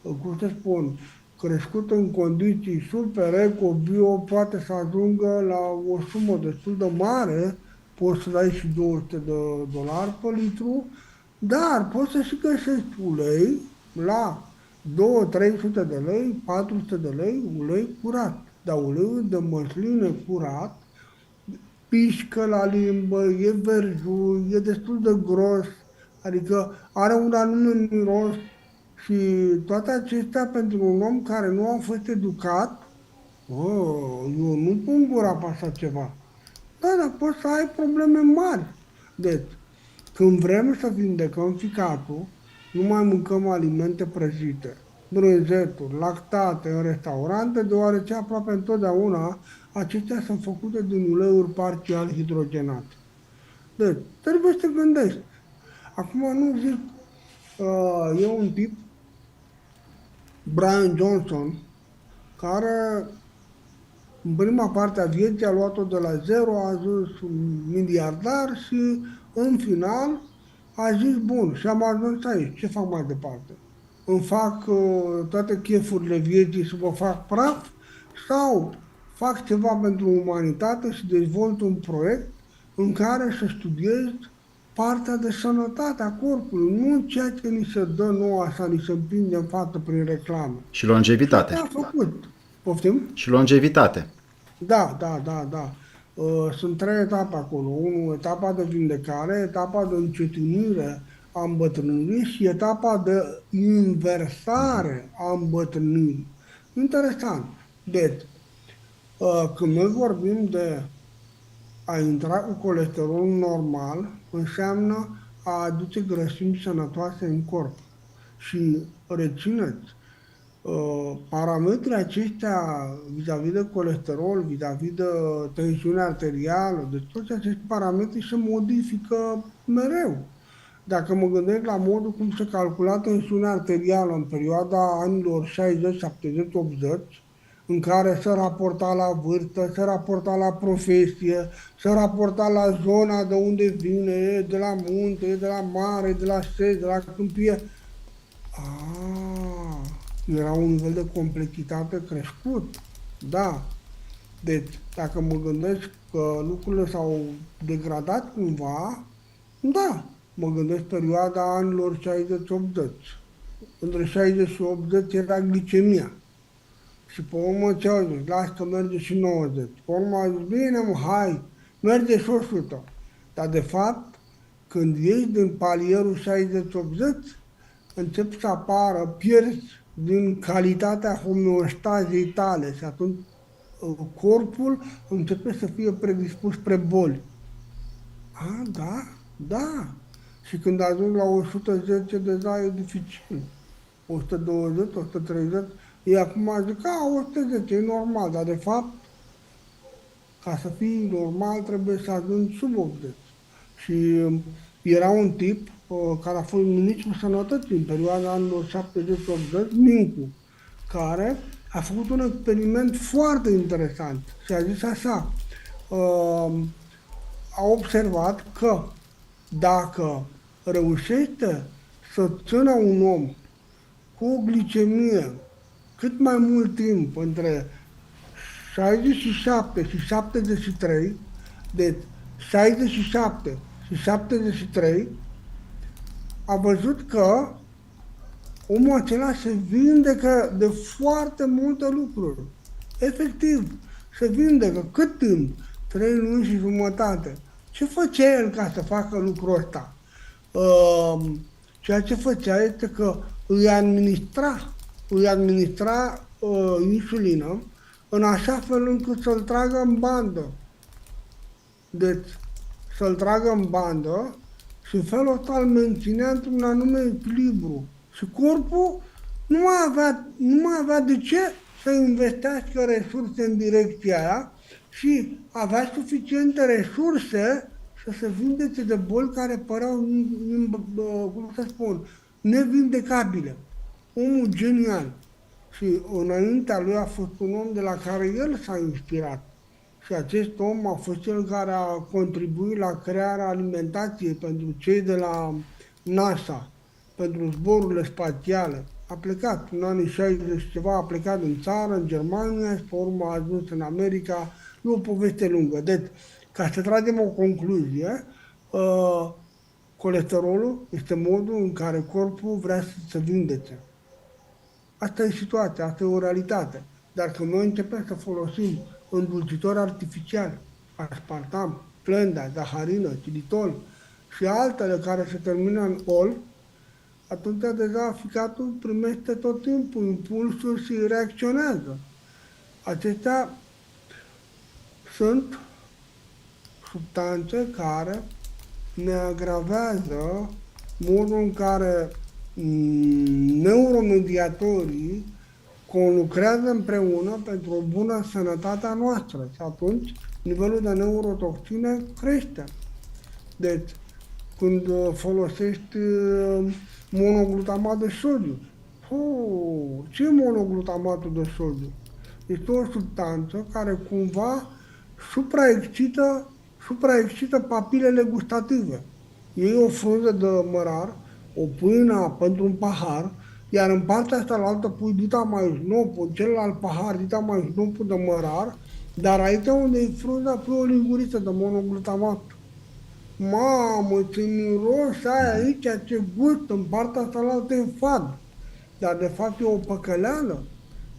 cum să spun, crescut în condiții super eco, bio, poate să ajungă la o sumă destul de mare, poți să dai și $200 pe litru, dar poți să și găsești ulei la 200-300 de lei, 400 de lei, ulei curat. Dar uleiul de măsline curat pișcă la limbă, e verjul, e destul de gros, adică are un anume miros și toate acestea pentru un om care nu a fost educat, eu nu pun gura pe așa ceva. Da, dar poți să ai probleme mari. Deci, când vrem să vindecăm ficatul, nu mai mâncăm alimente prăjite, brânzeturi, lactate în restaurante, deoarece aproape întotdeauna acestea sunt făcute din uleiuri parțial hidrogenate. Deci, trebuie să te gândești. Acum nu zic, e un tip, Brian Johnson, care în prima parte a vieții a luat-o de la zero, a ajuns un miliardar și în final a zis, bun, și am ajuns aici, ce fac mai departe? Îmi fac toate chefurile vieții și vă fac praf sau fac ceva pentru umanitate și dezvolt un proiect în care să studiez partea de sănătate a corpului, nu ceea ce ni se dă nouă sau ni se împinge în față prin reclamă. Și longevitate. Ce a făcut? Poftim? Și longevitate. Da. Sunt trei etape acolo. Unu, etapa de vindecare, etapa de încetinire a îmbătrânirii și etapa de inversare a îmbătrânirii. Interesant. Deci, când noi vorbim de a intra cu colesterol normal, înseamnă a aduce grăsimi sănătoase în corp. Și rețineți, parametrii aceștia vis-a-vis de colesterol, vis-a-vis de tensiune arterială, deci toți acești parametri se modifică mereu. Dacă mă gândesc la modul cum se calcula tensiunea arterială în perioada anilor 60, 70, 80, în care se raporta la vârstă, se raporta la profesie, se raporta la zona de unde vine, e de la munte, e de la mare, e de la șez, de la câmpie. Era un nivel de complexitate crescut. Da. Deci, dacă mă gândesc că lucrurile s-au degradat cumva, da, mă gândesc perioada anilor 60-80. Între 60 și 80 era glicemia. Și pe urmă ce au zis? Las că merge și 90. Pe urmă au zis, bine mă, hai, merge și 100. Dar de fapt, când ieși din palierul 60-80, încep să apară, pierzi din calitatea homeostazei tale și atunci corpul începe să fie predispus spre boli. Da. Și când ajung la 110 deja e dificil. 120, 130, ei acum zic, 110, e normal, dar de fapt, ca să fii normal, trebuie să ajungi sub 80. Și era un tip care a fost ministrul sănătății în perioada anilor 70-80, Mincu, care a făcut un experiment foarte interesant și a zis așa, a observat că dacă reușește să țină un om cu o glicemie cât mai mult timp, între 67 și 73, deci 67 și 73, a văzut că omul acela se vindecă de foarte multe lucruri. Efectiv, se vindecă. Cât timp? 3 luni și jumătate. Ce făcea el ca să facă lucrul ăsta? Ceea ce făcea este că îi administra insulină în așa fel încât să-l tragă în bandă. Deci, să-l tragă în bandă și în felul ăsta îl menținea într-un anume echilibru. Și corpul nu mai avea de ce să investească resurse în direcția aia și avea suficiente resurse să se vindece de boli care păreau, cum să spun, nevindecabile. Omul genial. Și înaintea lui a fost un om de la care el s-a inspirat. Și acest om a fost cel care a contribuit la crearea alimentației pentru cei de la NASA, pentru zborurile spațiale. A plecat în anii 60 și ceva, a plecat în țară, în Germania și pe urmă a ajuns în America. E o poveste lungă. Deci, ca să tragem o concluzie, colesterolul este modul în care corpul vrea să se vindece. Asta e situația, asta e o realitate. Dar când noi începem să folosim îndulcitori artificiali, aspartam, plenda, zaharină, xilitol și altele care se termină în ol, atunci deja ficatul primește tot timpul impulsuri și reacționează. Acestea sunt substanțe care ne agravează modul în care neuromediatorii conlucrează împreună pentru o bună sănătate a noastră și atunci nivelul de neurotoxine crește. Deci, când folosești monoglutamat de sodiu, ce e monoglutamatul de sodiu? Este o substanță care cumva supraexcită papilele gustative. Iei o frunză de mărar, o pui pentru un pahar, iar în partea asta la altă pui dita mai snopul, celălalt pahar dita mai snopul de mărar, dar aici unde e frunza pui o linguriță de monoglutamat. Mamă, ce miros ai aici, ce gust, în partea asta la altă e fad. Dar de fapt e o păcăleală.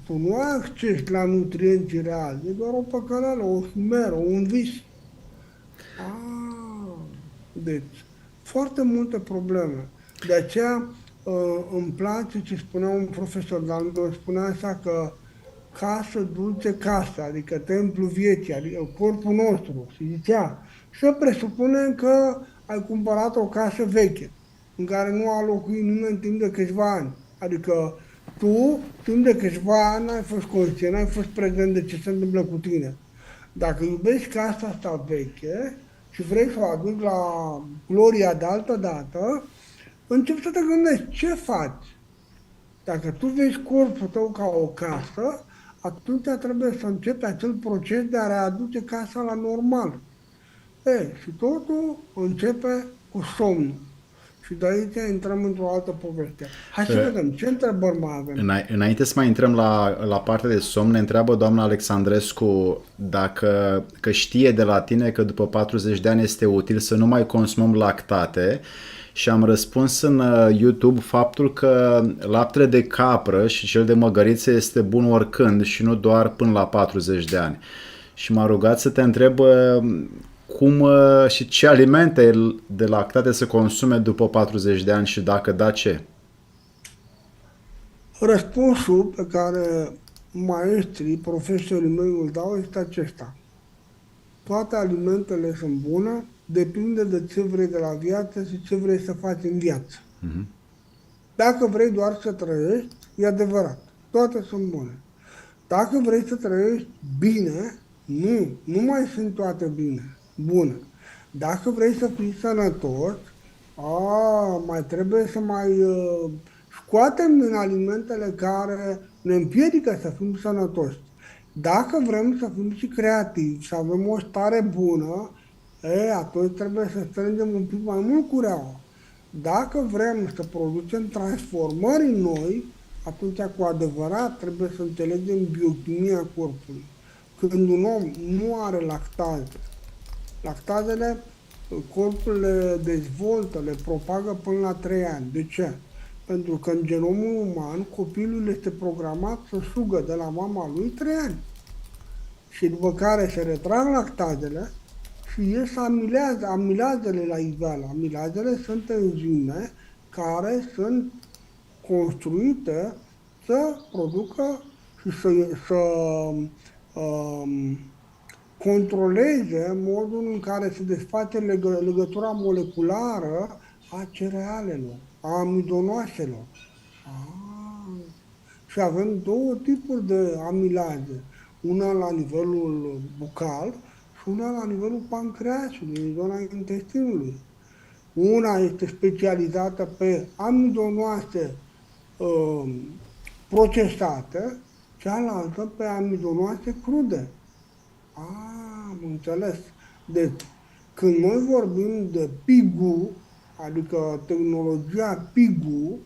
Tu nu ai acces la nutrienții reali, e doar o păcăleală, o chimeră, un vis. Deci, foarte multe probleme. De aceea îmi place ce spunea un profesor de-al meu, spunea așa că casă dulce casă, adică templu vieții, adică corpul nostru. Și zicea, să presupunem că ai cumpărat o casă veche, în care nu a locuit nimeni timp de câțiva ani. Adică tu, timp de câțiva ani, n-ai fost conștient, n-ai fost prezent de ce se întâmplă cu tine. Dacă iubești casa asta veche și vrei să o aduci la gloria de altă dată, începi să te gândești ce faci. Dacă tu vezi corpul tău ca o casă, atunci trebuie să începi acel proces de a readuce casa la normal. Și totul începe cu somnul. Și de aici intrăm într-o altă poveste. Hai să vedem, ce întrebări mai avem? Înainte să mai intrăm la partea de somn, ne întreabă doamna Alexandrescu că știe de la tine că după 40 de ani este util să nu mai consumăm lactate și am răspuns în YouTube faptul că laptele de capră și cel de măgăriță este bun oricând și nu doar până la 40 de ani. Și m-a rugat să te întreb cum și ce alimente de lactate se consume după 40 de ani și dacă da, ce? Răspunsul pe care maestrii, profesorii mei îl dau este acesta. Toate alimentele sunt bune, depinde de ce vrei de la viață și ce vrei să faci în viață. Dacă vrei doar să trăiești, e adevărat, toate sunt bune. Dacă vrei să trăiești bine, nu mai sunt toate bune. Dacă vrei să fii sănătos, mai trebuie să mai scoatem din alimentele care ne împiedică să fim sănătoși. Dacă vrem să fim și creativi, să avem o stare bună, atunci trebuie să strângem un pic mai mult cureaua. Dacă vrem să producem transformări în noi, atunci cu adevărat trebuie să înțelegem biochimia corpului. Când un om nu are lactazele, corpul le dezvoltă, le propagă până la 3 ani. De ce? Pentru că în genomul uman copilul este programat să sugă de la mama lui 3 ani. Și după care se retrag lactazele și ies amilazele la iveală. Amilazele sunt enzime care sunt construite să producă și să controleze modul în care se desface legătura moleculară a cerealelor, a amidonoaselor. Și avem două tipuri de amilaze. Una la nivelul bucal și una la nivelul pancreasului, în zona intestinului. Una este specializată pe amidonoase procesate, cealaltă pe amidonoase crude. Am înțeles. Deci, când noi vorbim de PIGU, adică tehnologia PIGU,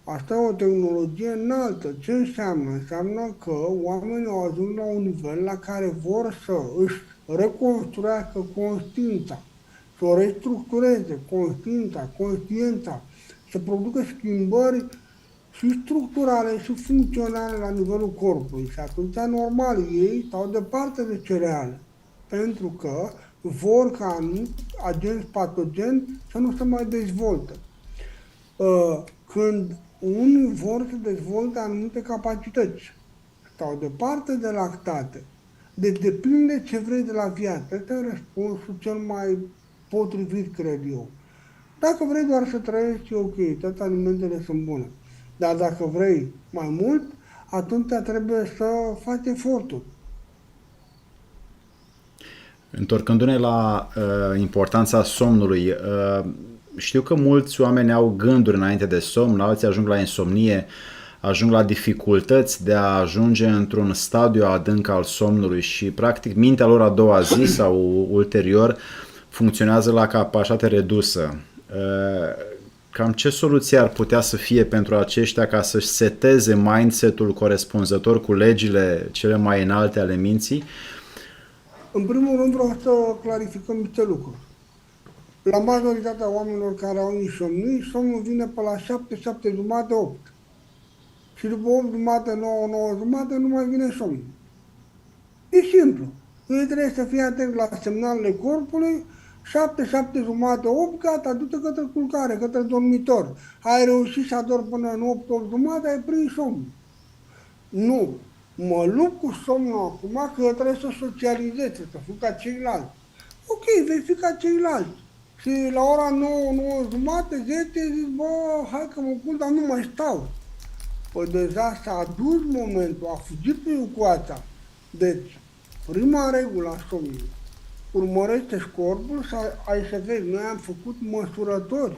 asta e o tehnologie înaltă. Ce înseamnă? Înseamnă că oamenii au ajuns la un nivel la care vor să își reconstruiască conștiința, să o restructureze, conștiința, să producă schimbări și structurale și funcționale la nivelul corpului și atunci normal ei stau departe de cereale pentru că vor ca anumiți agenți patogeni să nu se mai dezvolte. Când unii vor să dezvolte anumite capacități, stau departe de lactate. Deci depinde ce vrei de la viață. Ăsta e răspunsul cel mai potrivit, cred eu. Dacă vrei doar să trăiești, e ok, toate alimentele sunt bune. Dar dacă vrei mai mult, atunci trebuie să faci eforturi. Întorcându-ne la importanța somnului, știu că mulți oameni au gânduri înainte de somn, alții ajung la insomnie, ajung la dificultăți de a ajunge într-un stadiu adânc al somnului și practic mintea lor a doua zi sau ulterior funcționează la capacitate redusă. Cam ce soluție ar putea să fie pentru aceștia ca să-și seteze mindset-ul corespunzător cu legile cele mai înalte ale minții? În primul rând vreau să clarificăm niște lucruri. La majoritatea oamenilor care au insomnii, somnul vine pe la 7, 7 jumate, 8. Și după 8 jumate, 9, 9 jumate, nu mai vine somnul. E simplu. Ei trebuie să fie atent la semnalele corpului, 7, 7 jumate, 8, gata, du-te către culcare, către dormitor. Ai reușit să adormi până în 8, 8 jumate, ai prins somnul. Nu. Mă lupt cu somnul acum că trebuie să socializezi, să fiu ca ceilalți. Ok, vei fi ca ceilalți. Și la ora 9, 9 jumate, 10, zici, bă, hai că mă culc, dar nu mai stau. Păi deja s-a adus momentul, a fugit pe ecuația. Deci, prima regulă a somnului, urmărește corpul și ai să vezi, noi am făcut măsurători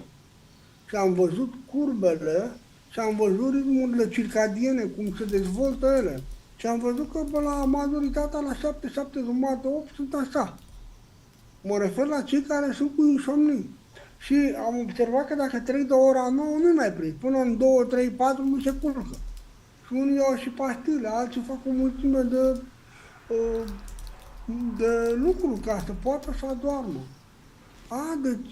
și am văzut curbele și am văzut ritmurile circadiene, cum se dezvoltă ele. Și am văzut că pe la majoritatea, la 7, 7 jumate, 8 sunt așa. Mă refer la cei care sunt cu insomnii. Și am observat că dacă trec de ora 9, nu mai prind. Până în 2, 3, 4 nu se culcă. Și unii iau și pastile, alții fac o mulțime de lucruri ca să poată să adormă. Deci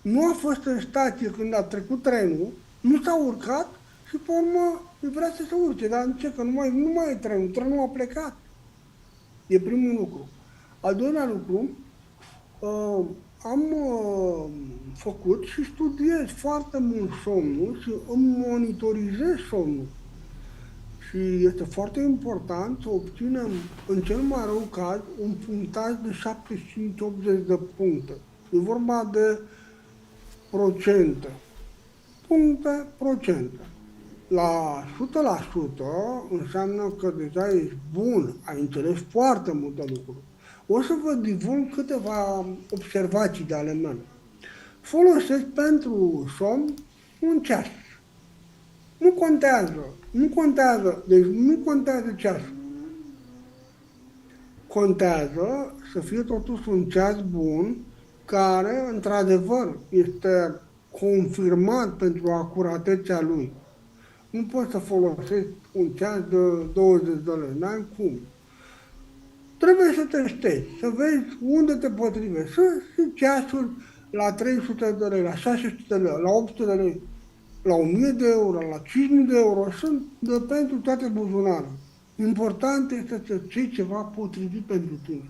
nu a fost în stație când a trecut trenul, nu s-a urcat și pe urmă vrea să se urce. Dar ce, că nu mai e trenul a plecat. E primul lucru. Al doilea lucru, am făcut și studiez foarte mult somnul și îmi monitorizez somnul. Și este foarte important să obținem, în cel mai rău caz, un punctaj de 75-80 de puncte. E vorba de procente. Puncte, procente. La 100% înseamnă că deja ești bun, ai înțeles foarte multe lucruri. O să vă divulg câteva observații de ale mele. Folosesc pentru somn un ceas. Nu contează, deci nu contează ceasul. Contează să fie totuși un ceas bun, care, într-adevăr, este confirmat pentru acuratețea lui. Nu poți să folosești un ceas de 20 de lei, n-ai cum. Trebuie să testezi, să vezi unde te potrivești. Să ceasul la 300 de lei, la 600 de lei, la 800 de lei, la 1000 de euro, la 5000 de euro, sunt de pentru toate buzunarele. Important este să ții ceva potrivit pentru tine.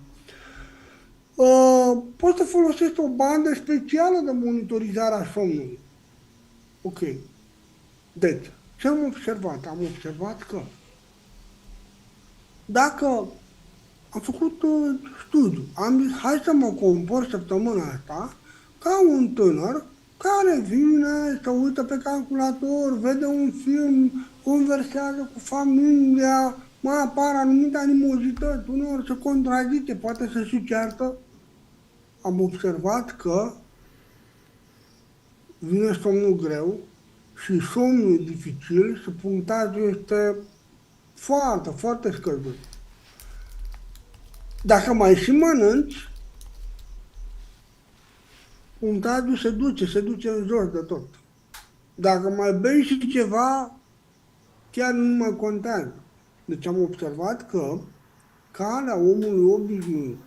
Poți să folosești o bandă specială de monitorizare a somnului. Ok. Deci, ce am observat? Am observat că dacă am făcut studiu, am zis, hai să mă compor săptămâna asta ca un tânăr care vine, se uită pe calculator, vede un film, conversează cu familia, mai apar anumite animozități, uneori se contrazice, poate să și ceartă. Am observat că vine somnul greu și somnul e dificil și punctajul este foarte, foarte scăzut. Dacă mai și mănânci, punctajul se duce în jos de tot. Dacă mai bei și ceva, chiar nu mai contează. Deci am observat că calea omului obișnuit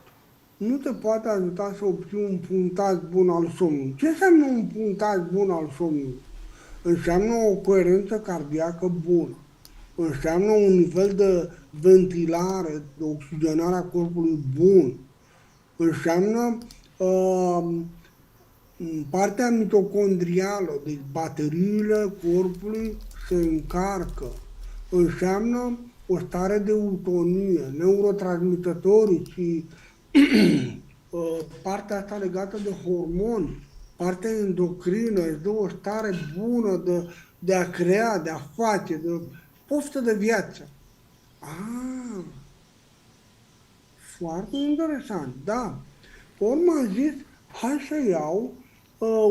nu te poate ajuta să obții un punctaj bun al somnului. Ce înseamnă un punctaj bun al somnului? înseamnă o coerență cardiacă bună, înseamnă un nivel de ventilare, de oxigenare a corpului bun, înseamnă uh, partea mitocondrială, deci bateriile corpului se încarcă, înseamnă o stare de eutonie, neurotransmitătorii și partea asta legată de hormoni, partea endocrină, îți dă o stare bună de a crea, de a face, de poftă de viață. Ah, foarte interesant, da. Pe urmă am zis, hai să iau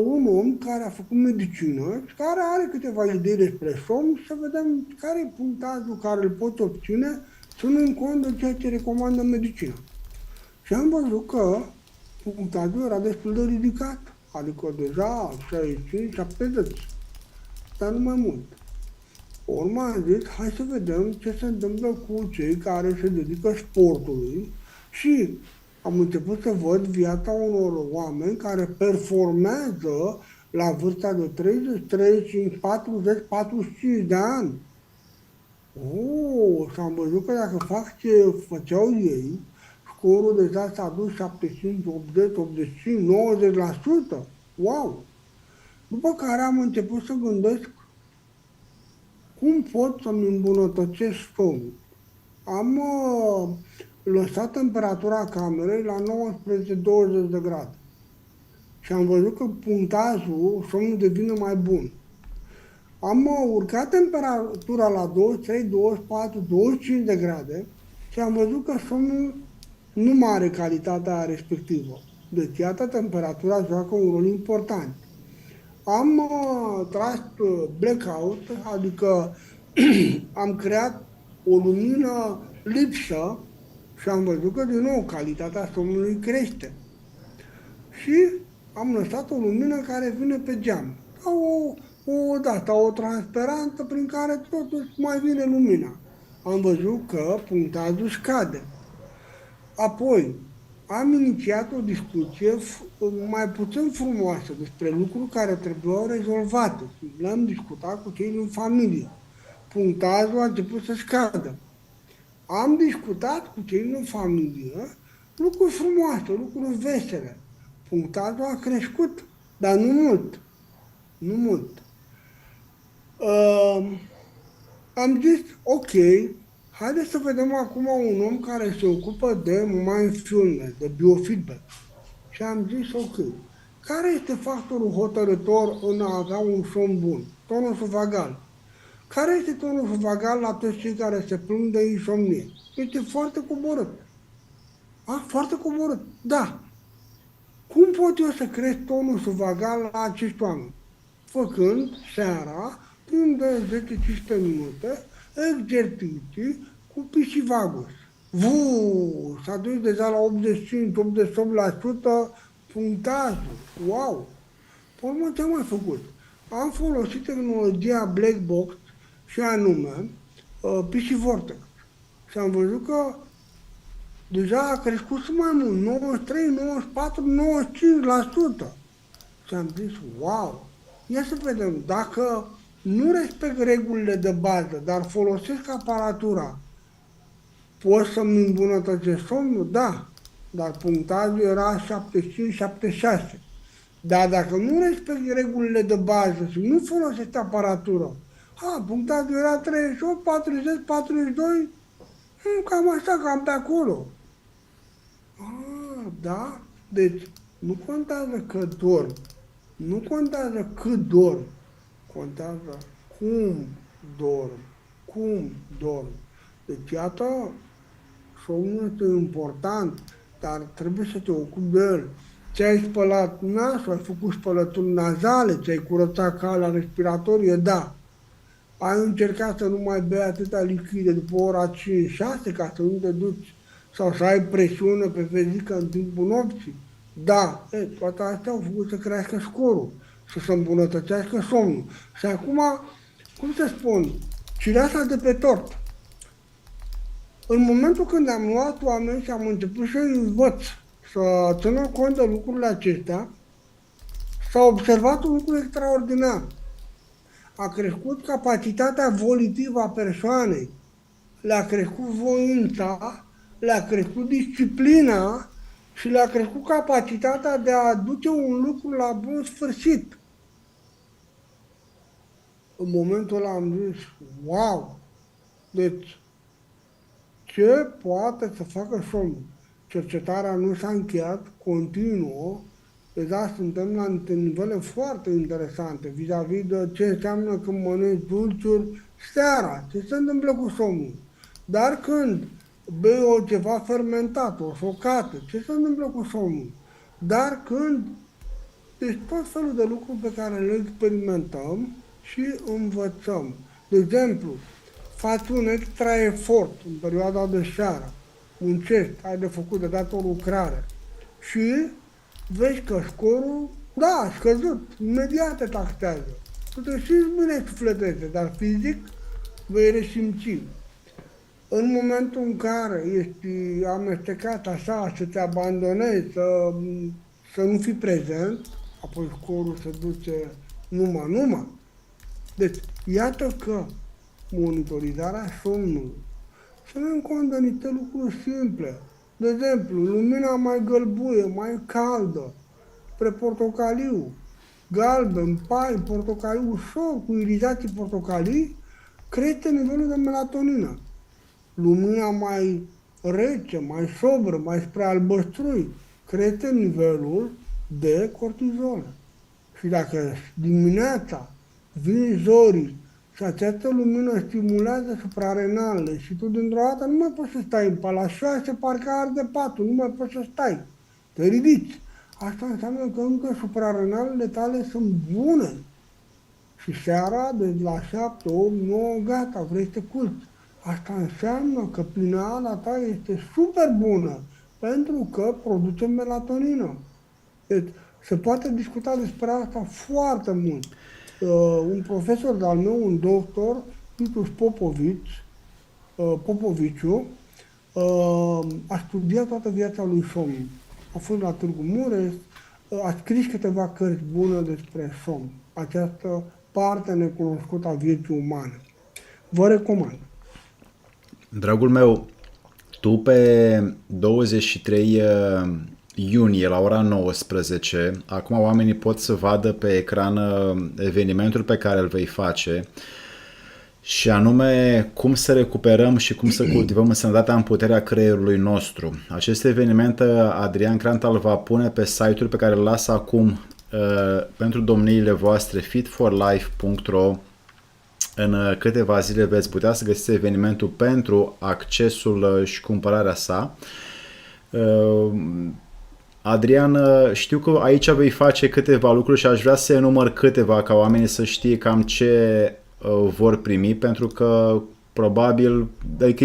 un om care a făcut medicină și care are câteva idei despre somn și să vedem care e punctajul care îl pot obține ținând cont de ceea ce recomandă medicina. Și am văzut că punctajul era destul de ridicat, adică deja 65-70, dar nu mai mult. Urma am zis, hai să vedem ce se întâmplă cu cei care se dedică sportului și am început să văd viața unor oameni care performează la vârsta de 30, 35, 40, 45 de ani. Și am văzut că dacă fac ce făceau ei, scorul deja s-a dus 75, 80, 85, 90%. Wow! După care am început să gândesc cum pot să-mi îmbunătățesc somnul. Am lăsat temperatura camerei la 19-20 de grade și am văzut că punctajul somnul devine mai bun. Am urcat temperatura la 23, 24, 25 de grade și am văzut că somnul nu mai are calitatea respectivă. Deci, iată, temperatura joacă un rol important. Am tras blackout, adică am creat o lumină lipsă și am văzut că, din nou, calitatea somnului crește. Și am lăsat o lumină care vine pe geam. O transparentă prin care totuși mai vine lumina. Am văzut că punctajul scade. Apoi, am inițiat o discuție mai puțin frumoasă despre lucruri care trebuiau rezolvate. Le-am discutat cu cei din familie. Punctajul a început să scadă. Am discutat cu cei din familie lucruri frumoase, lucruri vesele. Punctajul a crescut, dar nu mult. Nu mult. Am zis, ok, haideți să vedem acum un om care se ocupă de mindfulness, de biofeedback. Și am zis, ok, care este factorul hotărător în a avea un somn bun? Tonusul vagal. Care este tonusul vagal la toți cei care se plâng de insomnie? Este foarte coborât. Foarte coborât. Da. Cum pot eu să cresc tonusul vagal la acești oameni? Făcând seara, timp de 10-15 minute, exerciții cu pisivagus. S-a dus deja la 85-88% punctajul. Wow! Pe urmă, ce am mai făcut? Am folosit tehnologia Black Box și anume PC Vortex. Și am văzut că deja a crescut mai mult, 93, 94, 95%. Și am zis, wow! Ia să vedem, dacă nu respect regulile de bază, dar folosesc aparatura, pot să-mi îmbunătățesc somnul? Da. Dar punctajul era 75-76. Dar dacă nu respect regulile de bază și nu folosesc aparatura, punctajul era 38, 40, 42, cam așa, cam pe acolo. Da? Deci, nu contează că dorm, nu contează cât dorm, contează cum dorm. Deci, iată, somnul este important, dar trebuie să te ocupi de el. Ți-ai spălat nasul, ai făcut spălături nazale, ți-ai curățat calea respiratorie, da. Ai încercat să nu mai bei atâta lichide după ora 5-6 ca să nu te duci sau să ai presiune pe vezică în timpul nopții? Da. Toate astea au făcut să crească scorul, să se îmbunătățească somnul. Și acum, cum să spun, cireașa de pe tort. În momentul când am luat oameni și am început să-i învăț să țină cont de lucrurile acestea, s-a observat un lucru extraordinar. a crescut capacitatea volitivă a persoanei, le-a crescut voința, le-a crescut disciplina și le-a crescut capacitatea de a duce un lucru la bun sfârșit. În momentul ăla am zis, wow, deci ce poate să facă somnul? Cercetarea nu s-a încheiat, continuă, deja suntem la nivele foarte interesante vis-a-vis de ce înseamnă când mănânci dulciuri seara, ce se întâmplă cu somnul. Dar când bei o ceva fermentat, o socată, ce se întâmplă cu somnul? Dar când, deci tot felul de lucruri pe care le experimentăm și învățăm. De exemplu, faci un extra efort în perioada de seară, muncești, ai de făcut de dat o lucrare și vezi că scorul, da, a scăzut, imediat te taxează. Tu te simți bine sufletește, dar fizic vei resimți. În momentul în care ești amestecat așa, să te abandonezi, să nu fii prezent, apoi scorul se duce numai. Deci, iată că monitorizarea somnului ținând cont de niște lucruri simple. De exemplu, lumina mai gălbuie, mai caldă, spre portocaliu, galben, pai, portocaliu ușor, cu irizații portocalii, crește nivelul de melatonină. Lumina mai rece, mai sobră, mai spre albăstrui, crește nivelul de cortizol. Și dacă dimineața vin zorii și această lumină stimulează suprarenalele și tu dintr-o dată nu mai poți să stai pe la 6, parcă arde patul, nu mai poți să stai, te ridici. Asta înseamnă că încă suprarenalele tale sunt bune. Și seara, de la 7, 8, 9, gata, vrei să te culci. Asta înseamnă că pineala ta este super bună, pentru că produce melatonină. Deci, se poate discuta despre asta foarte mult. Un profesor de-al meu, un doctor, Titus Popoviciu, a studiat toată viața lui somn. A fost la Târgu Mureș, a scris câteva cărți bune despre somn, această parte necunoscută a vieții umane. Vă recomand. Dragul meu, tu pe 23 iunie la ora 19, acum oamenii pot să vadă pe ecran evenimentul pe care îl vei face și anume cum să recuperăm și cum să cultivăm sănătatea în puterea creierului nostru. Acest eveniment Adrian Cranta îl va pune pe site-ul pe care îl las acum pentru domniile voastre fitforlife.ro. În câteva zile veți putea să găsiți evenimentul pentru accesul și cumpărarea sa. Adrian, știu că aici vei face câteva lucruri și aș vrea să enumăr câteva ca oamenii să știe cam ce vor primi, pentru că probabil, adică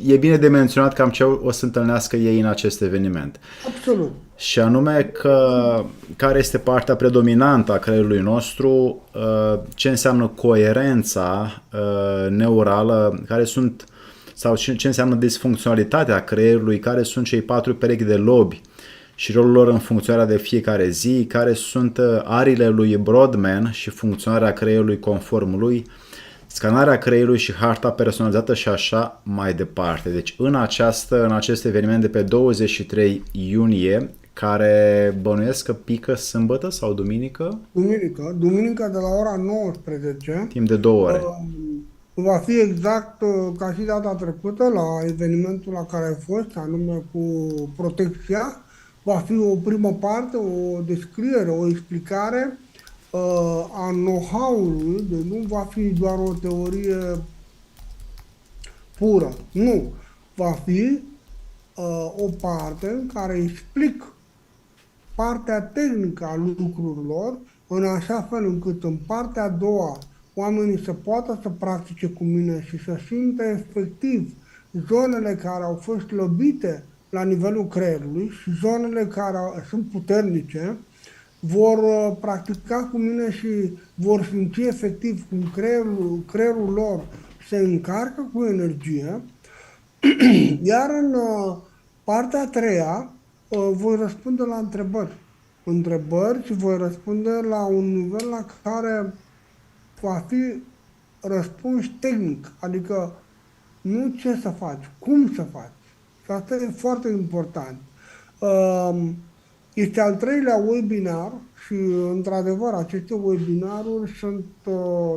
e bine de menționat cam ce o să întâlnească ei în acest eveniment. Absolut. Și anume că care este partea predominantă a creierului nostru, ce înseamnă coerența neurală, care sunt, sau ce înseamnă disfuncționalitatea creierului, care sunt cei 4 perechi de lobi și rolul lor în funcționarea de fiecare zi, care sunt arile lui Brodmann și funcționarea creierului conform lui, scanarea creierului și harta personalizată și așa mai departe. Deci în acest eveniment de pe 23 iunie, care bănuiesc că pică sâmbătă sau duminică? Duminică de la ora 19. Timp de 2 ore. Va fi exact ca și data trecută la evenimentul la care ai fost, anume cu protecția. Va fi o primă parte, o descriere, o explicare a know-how-ului, deci nu va fi doar o teorie pură. Nu. Va fi o parte în care explic partea tehnică a lucrurilor, în așa fel încât în partea a doua oamenii să poată să practice cu mine și să simtă efectiv zonele care au fost slăbite la nivelul creierului și zonele care sunt puternice, vor practica cu mine și vor simți efectiv cum creierul lor se încarcă cu energie, iar în partea a treia voi răspunde la întrebări și voi răspunde la un nivel la care va fi răspuns tehnic, adică nu ce să faci, cum să faci. Și asta e foarte important. Este al treilea webinar și, într-adevăr, aceste webinaruri sunt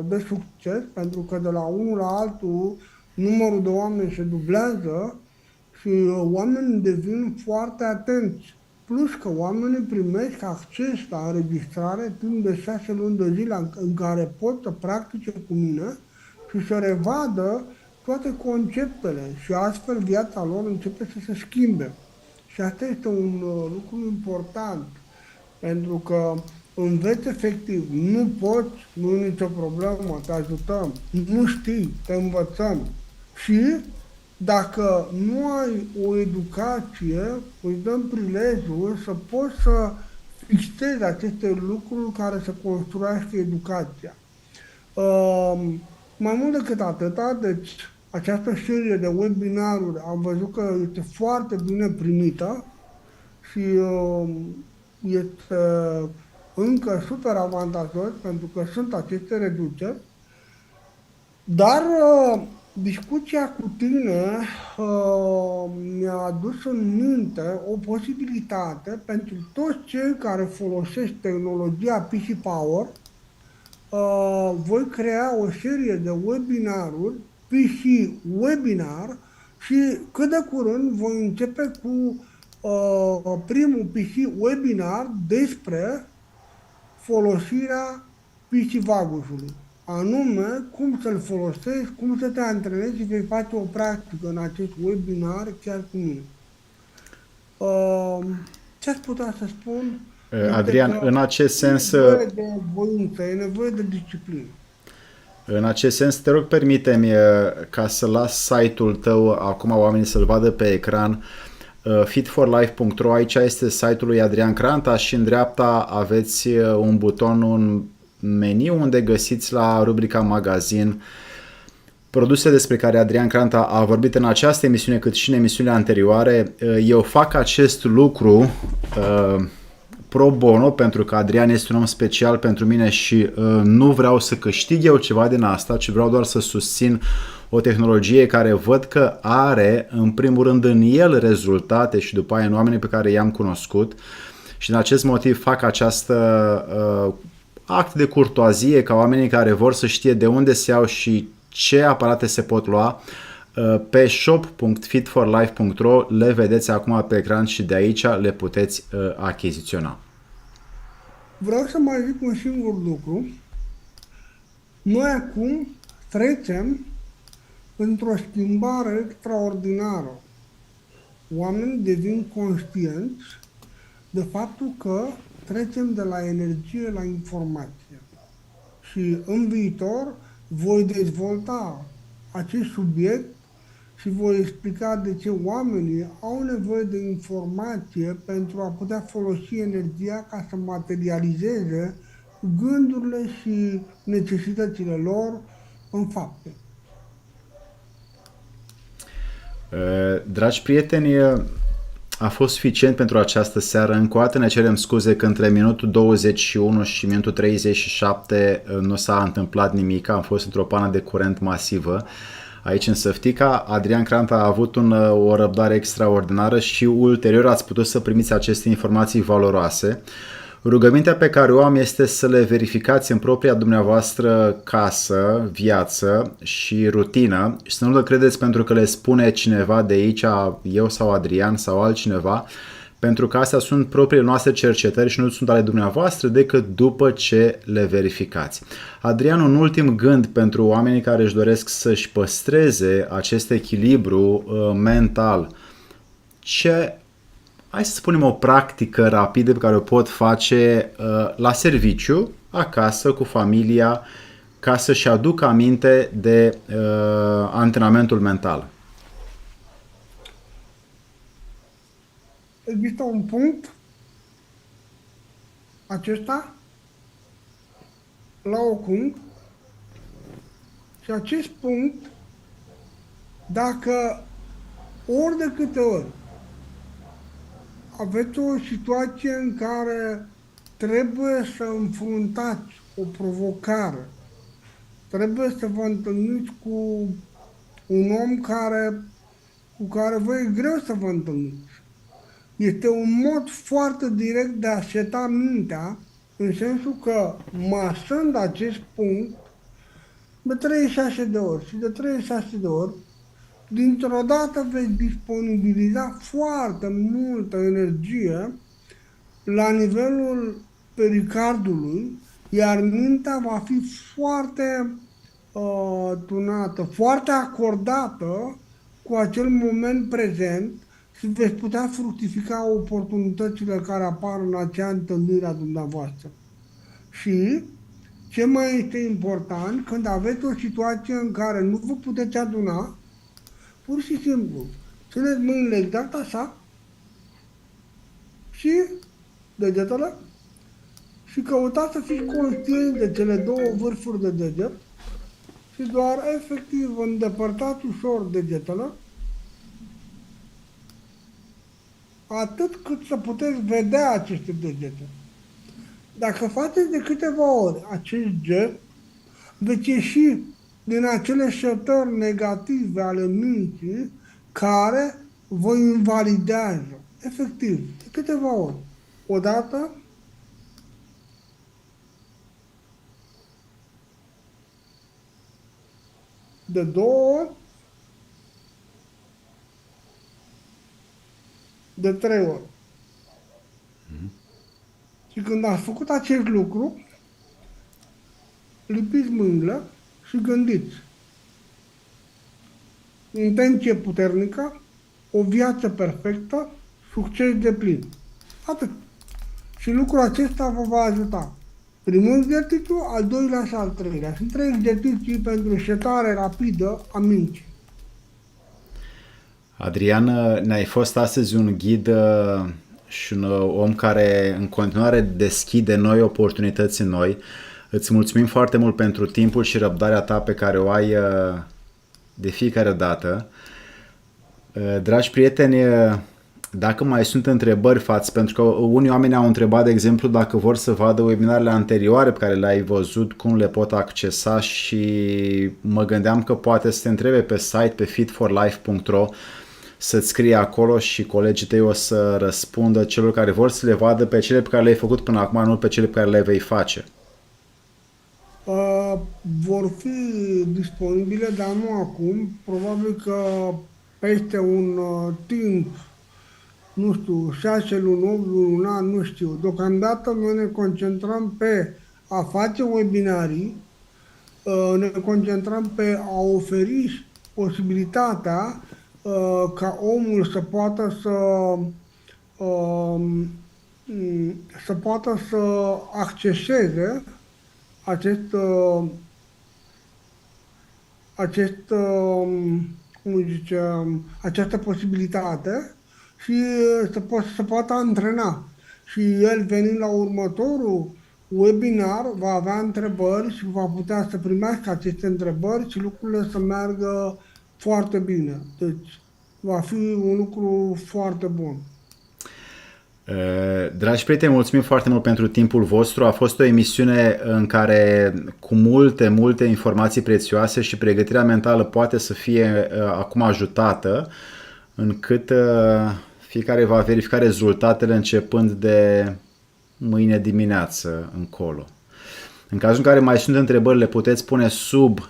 de succes pentru că de la unul la altul numărul de oameni se dublează și oamenii devin foarte atenți. Plus că oamenii primesc acces la înregistrare timp de 6 luni de zile în care pot să practice cu mine și să revadă toate conceptele și astfel viața lor începe să se schimbe. Și asta este un lucru important, pentru că înveți efectiv, nu poți, nu e nicio problemă, te ajutăm, nu știi, te învățăm. Și dacă nu ai o educație, îți dăm prilejul să poți să fixezi aceste lucruri care să construiască educația. Mai mult decât atâta, deci această serie de webinaruri am văzut că este foarte bine primită și este încă super avantajos pentru că sunt aceste reduceri, dar discuția cu tine mi-a adus în minte o posibilitate pentru toți cei care folosesc tehnologia PC Power. Voi crea o serie de webinaruri, PC Webinar, și cât de curând voi începe cu primul PC Webinar despre folosirea PC Vagusului. Anume, cum să-l folosești, cum să te antrenezi și vei face o practică în acest webinar chiar cu mine. Ce aș putea să spun? Adrian, în acest sens, e nevoie de voință, e nevoie de disciplină. în acest sens, te rog, permite-mi ca să las site-ul tău, acum oamenii să-l vadă pe ecran, fitforlife.ro, aici este site-ul lui Adrian Cranta și în dreapta aveți un buton, un meniu unde găsiți la rubrica magazin produse despre care Adrian Cranta a vorbit în această emisiune cât și în emisiunile anterioare. Eu fac acest lucru pro bono pentru că Adrian este un om special pentru mine și nu vreau să câștig eu ceva din asta, ci vreau doar să susțin o tehnologie care văd că are în primul rând în el rezultate și după aia în oamenii pe care i-am cunoscut și din acest motiv fac această act de curtoazie ca oamenii care vor să știe de unde se iau și ce aparate se pot lua pe shop.fitforlife.ro, le vedeți acum pe ecran și de aici le puteți achiziționa. Vreau să mai zic un singur lucru. Noi acum trecem într-o schimbare extraordinară. Oamenii devin conștienți de faptul că trecem de la energie la informație. Și în viitor voi dezvolta acest subiect și voi explica de ce oamenii au nevoie de informație pentru a putea folosi energia ca să materializeze gândurile și necesitățile lor în fapte. Dragi prieteni, a fost suficient pentru această seară. Încă o dată ne cerem scuze că între minutul 21 și minutul 37 nu s-a întâmplat nimic. Am fost într-o pană de curent masivă aici în Săftica. Adrian Cranta a avut o răbdare extraordinară și ulterior ați putut să primiți aceste informații valoroase. Rugămintea pe care o am este să le verificați în propria dumneavoastră casă, viață și rutină și să nu le credeți pentru că le spune cineva de aici, eu sau Adrian sau altcineva, pentru că astea sunt propriile noastre cercetări și nu sunt ale dumneavoastră decât după ce le verificați. Adrian, un ultim gând pentru oamenii care își doresc să-și păstreze acest echilibru mental. Hai să spunem o practică rapidă pe care o pot face la serviciu, acasă, cu familia, ca să-și aducă aminte de antrenamentul mental. Există un punct, acesta, la ocult, și acest punct, dacă ori de câte ori aveți o situație în care trebuie să înfruntați o provocare trebuie să vă întâlniți cu un om cu care vă e greu să vă întâlniți. Este un mod foarte direct de a seta mintea, în sensul că, masând acest punct de 36 de ori și de 36 de ori, dintr-o dată veți disponibiliza foarte multă energie la nivelul pericardului, iar mintea va fi foarte tunată, foarte acordată cu acel moment prezent și veți putea fructifica oportunitățile care apar în acea întâlnire a dumneavoastră. Și ce mai este important, când aveți o situație în care nu vă puteți aduna, pur și simplu, țineți mâinile exact așa și degetele și căutați să fiți conștienți de cele două vârfuri de deget și doar efectiv îndepărtați ușor degetele, atât cât să puteți vedea aceste degete. Dacă faceți de câteva ori acest gest, veți ieși din acele setări negative ale minții care vă invalidează. Efectiv, de câteva ori. Odată, de două ori, de trei ori. Și când ați făcut acest lucru, lipiți mâinile și gândiți. Intenție puternică, o viață perfectă, succes deplin. Atât. Și lucrul acesta vă va ajuta. Primul exercițiu, al doilea și al treilea. Sunt trei exerciții pentru setare rapidă a minții. Adrian, ne-ai fost astăzi un ghid și un om care în continuare deschide noi oportunități în noi. Îți mulțumim foarte mult pentru timpul și răbdarea ta pe care o ai de fiecare dată. Dragi prieteni, dacă mai sunt întrebări pentru că unii oameni au întrebat, de exemplu, dacă vor să vadă webinarele anterioare pe care le-ai văzut, cum le pot accesa, și mă gândeam că poate să te întrebe pe site, pe fitforlife.ro, să-ți scrie acolo și colegii tăi o să răspundă celor care vor să le vadă pe cele pe care le-ai făcut până acum, nu pe cele pe care le vei face. Vor fi disponibile, dar nu acum. Probabil că peste un timp, nu știu, 6 luni, 8 luni, un an, nu știu. Deocamdată noi ne concentrăm pe a face webinarii, ne concentrăm pe a oferi posibilitatea ca omul să poată să acceseze această posibilitate și să poată antrena. Și el, venind la următorul webinar, va avea întrebări și va putea să primească aceste întrebări și lucrurile să meargă foarte bine. Deci va fi un lucru foarte bun. Dragi prieteni, mulțumim foarte mult pentru timpul vostru. A fost o emisiune în care, cu multe informații prețioase, și pregătirea mentală poate să fie acum ajutată, încât fiecare va verifica rezultatele începând de mâine dimineață încolo. În cazul în care mai sunt întrebări, le puteți pune sub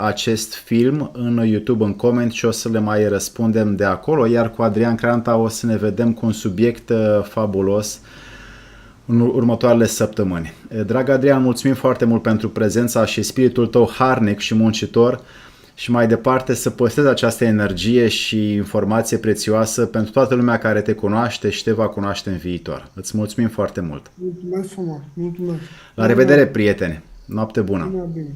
acest film în YouTube în coment și o să le mai răspundem de acolo, iar cu Adrian Cranta o să ne vedem cu un subiect fabulos în următoarele săptămâni. Drag Adrian, mulțumim foarte mult pentru prezența și spiritul tău harnic și muncitor, și mai departe să păstrezi această energie și informație prețioasă pentru toată lumea care te cunoaște și te va cunoaște în viitor. Îți mulțumim foarte mult! Mulțumesc frumos! Mulțumesc! La revedere, prieteni! Noapte bună! Bine, bine.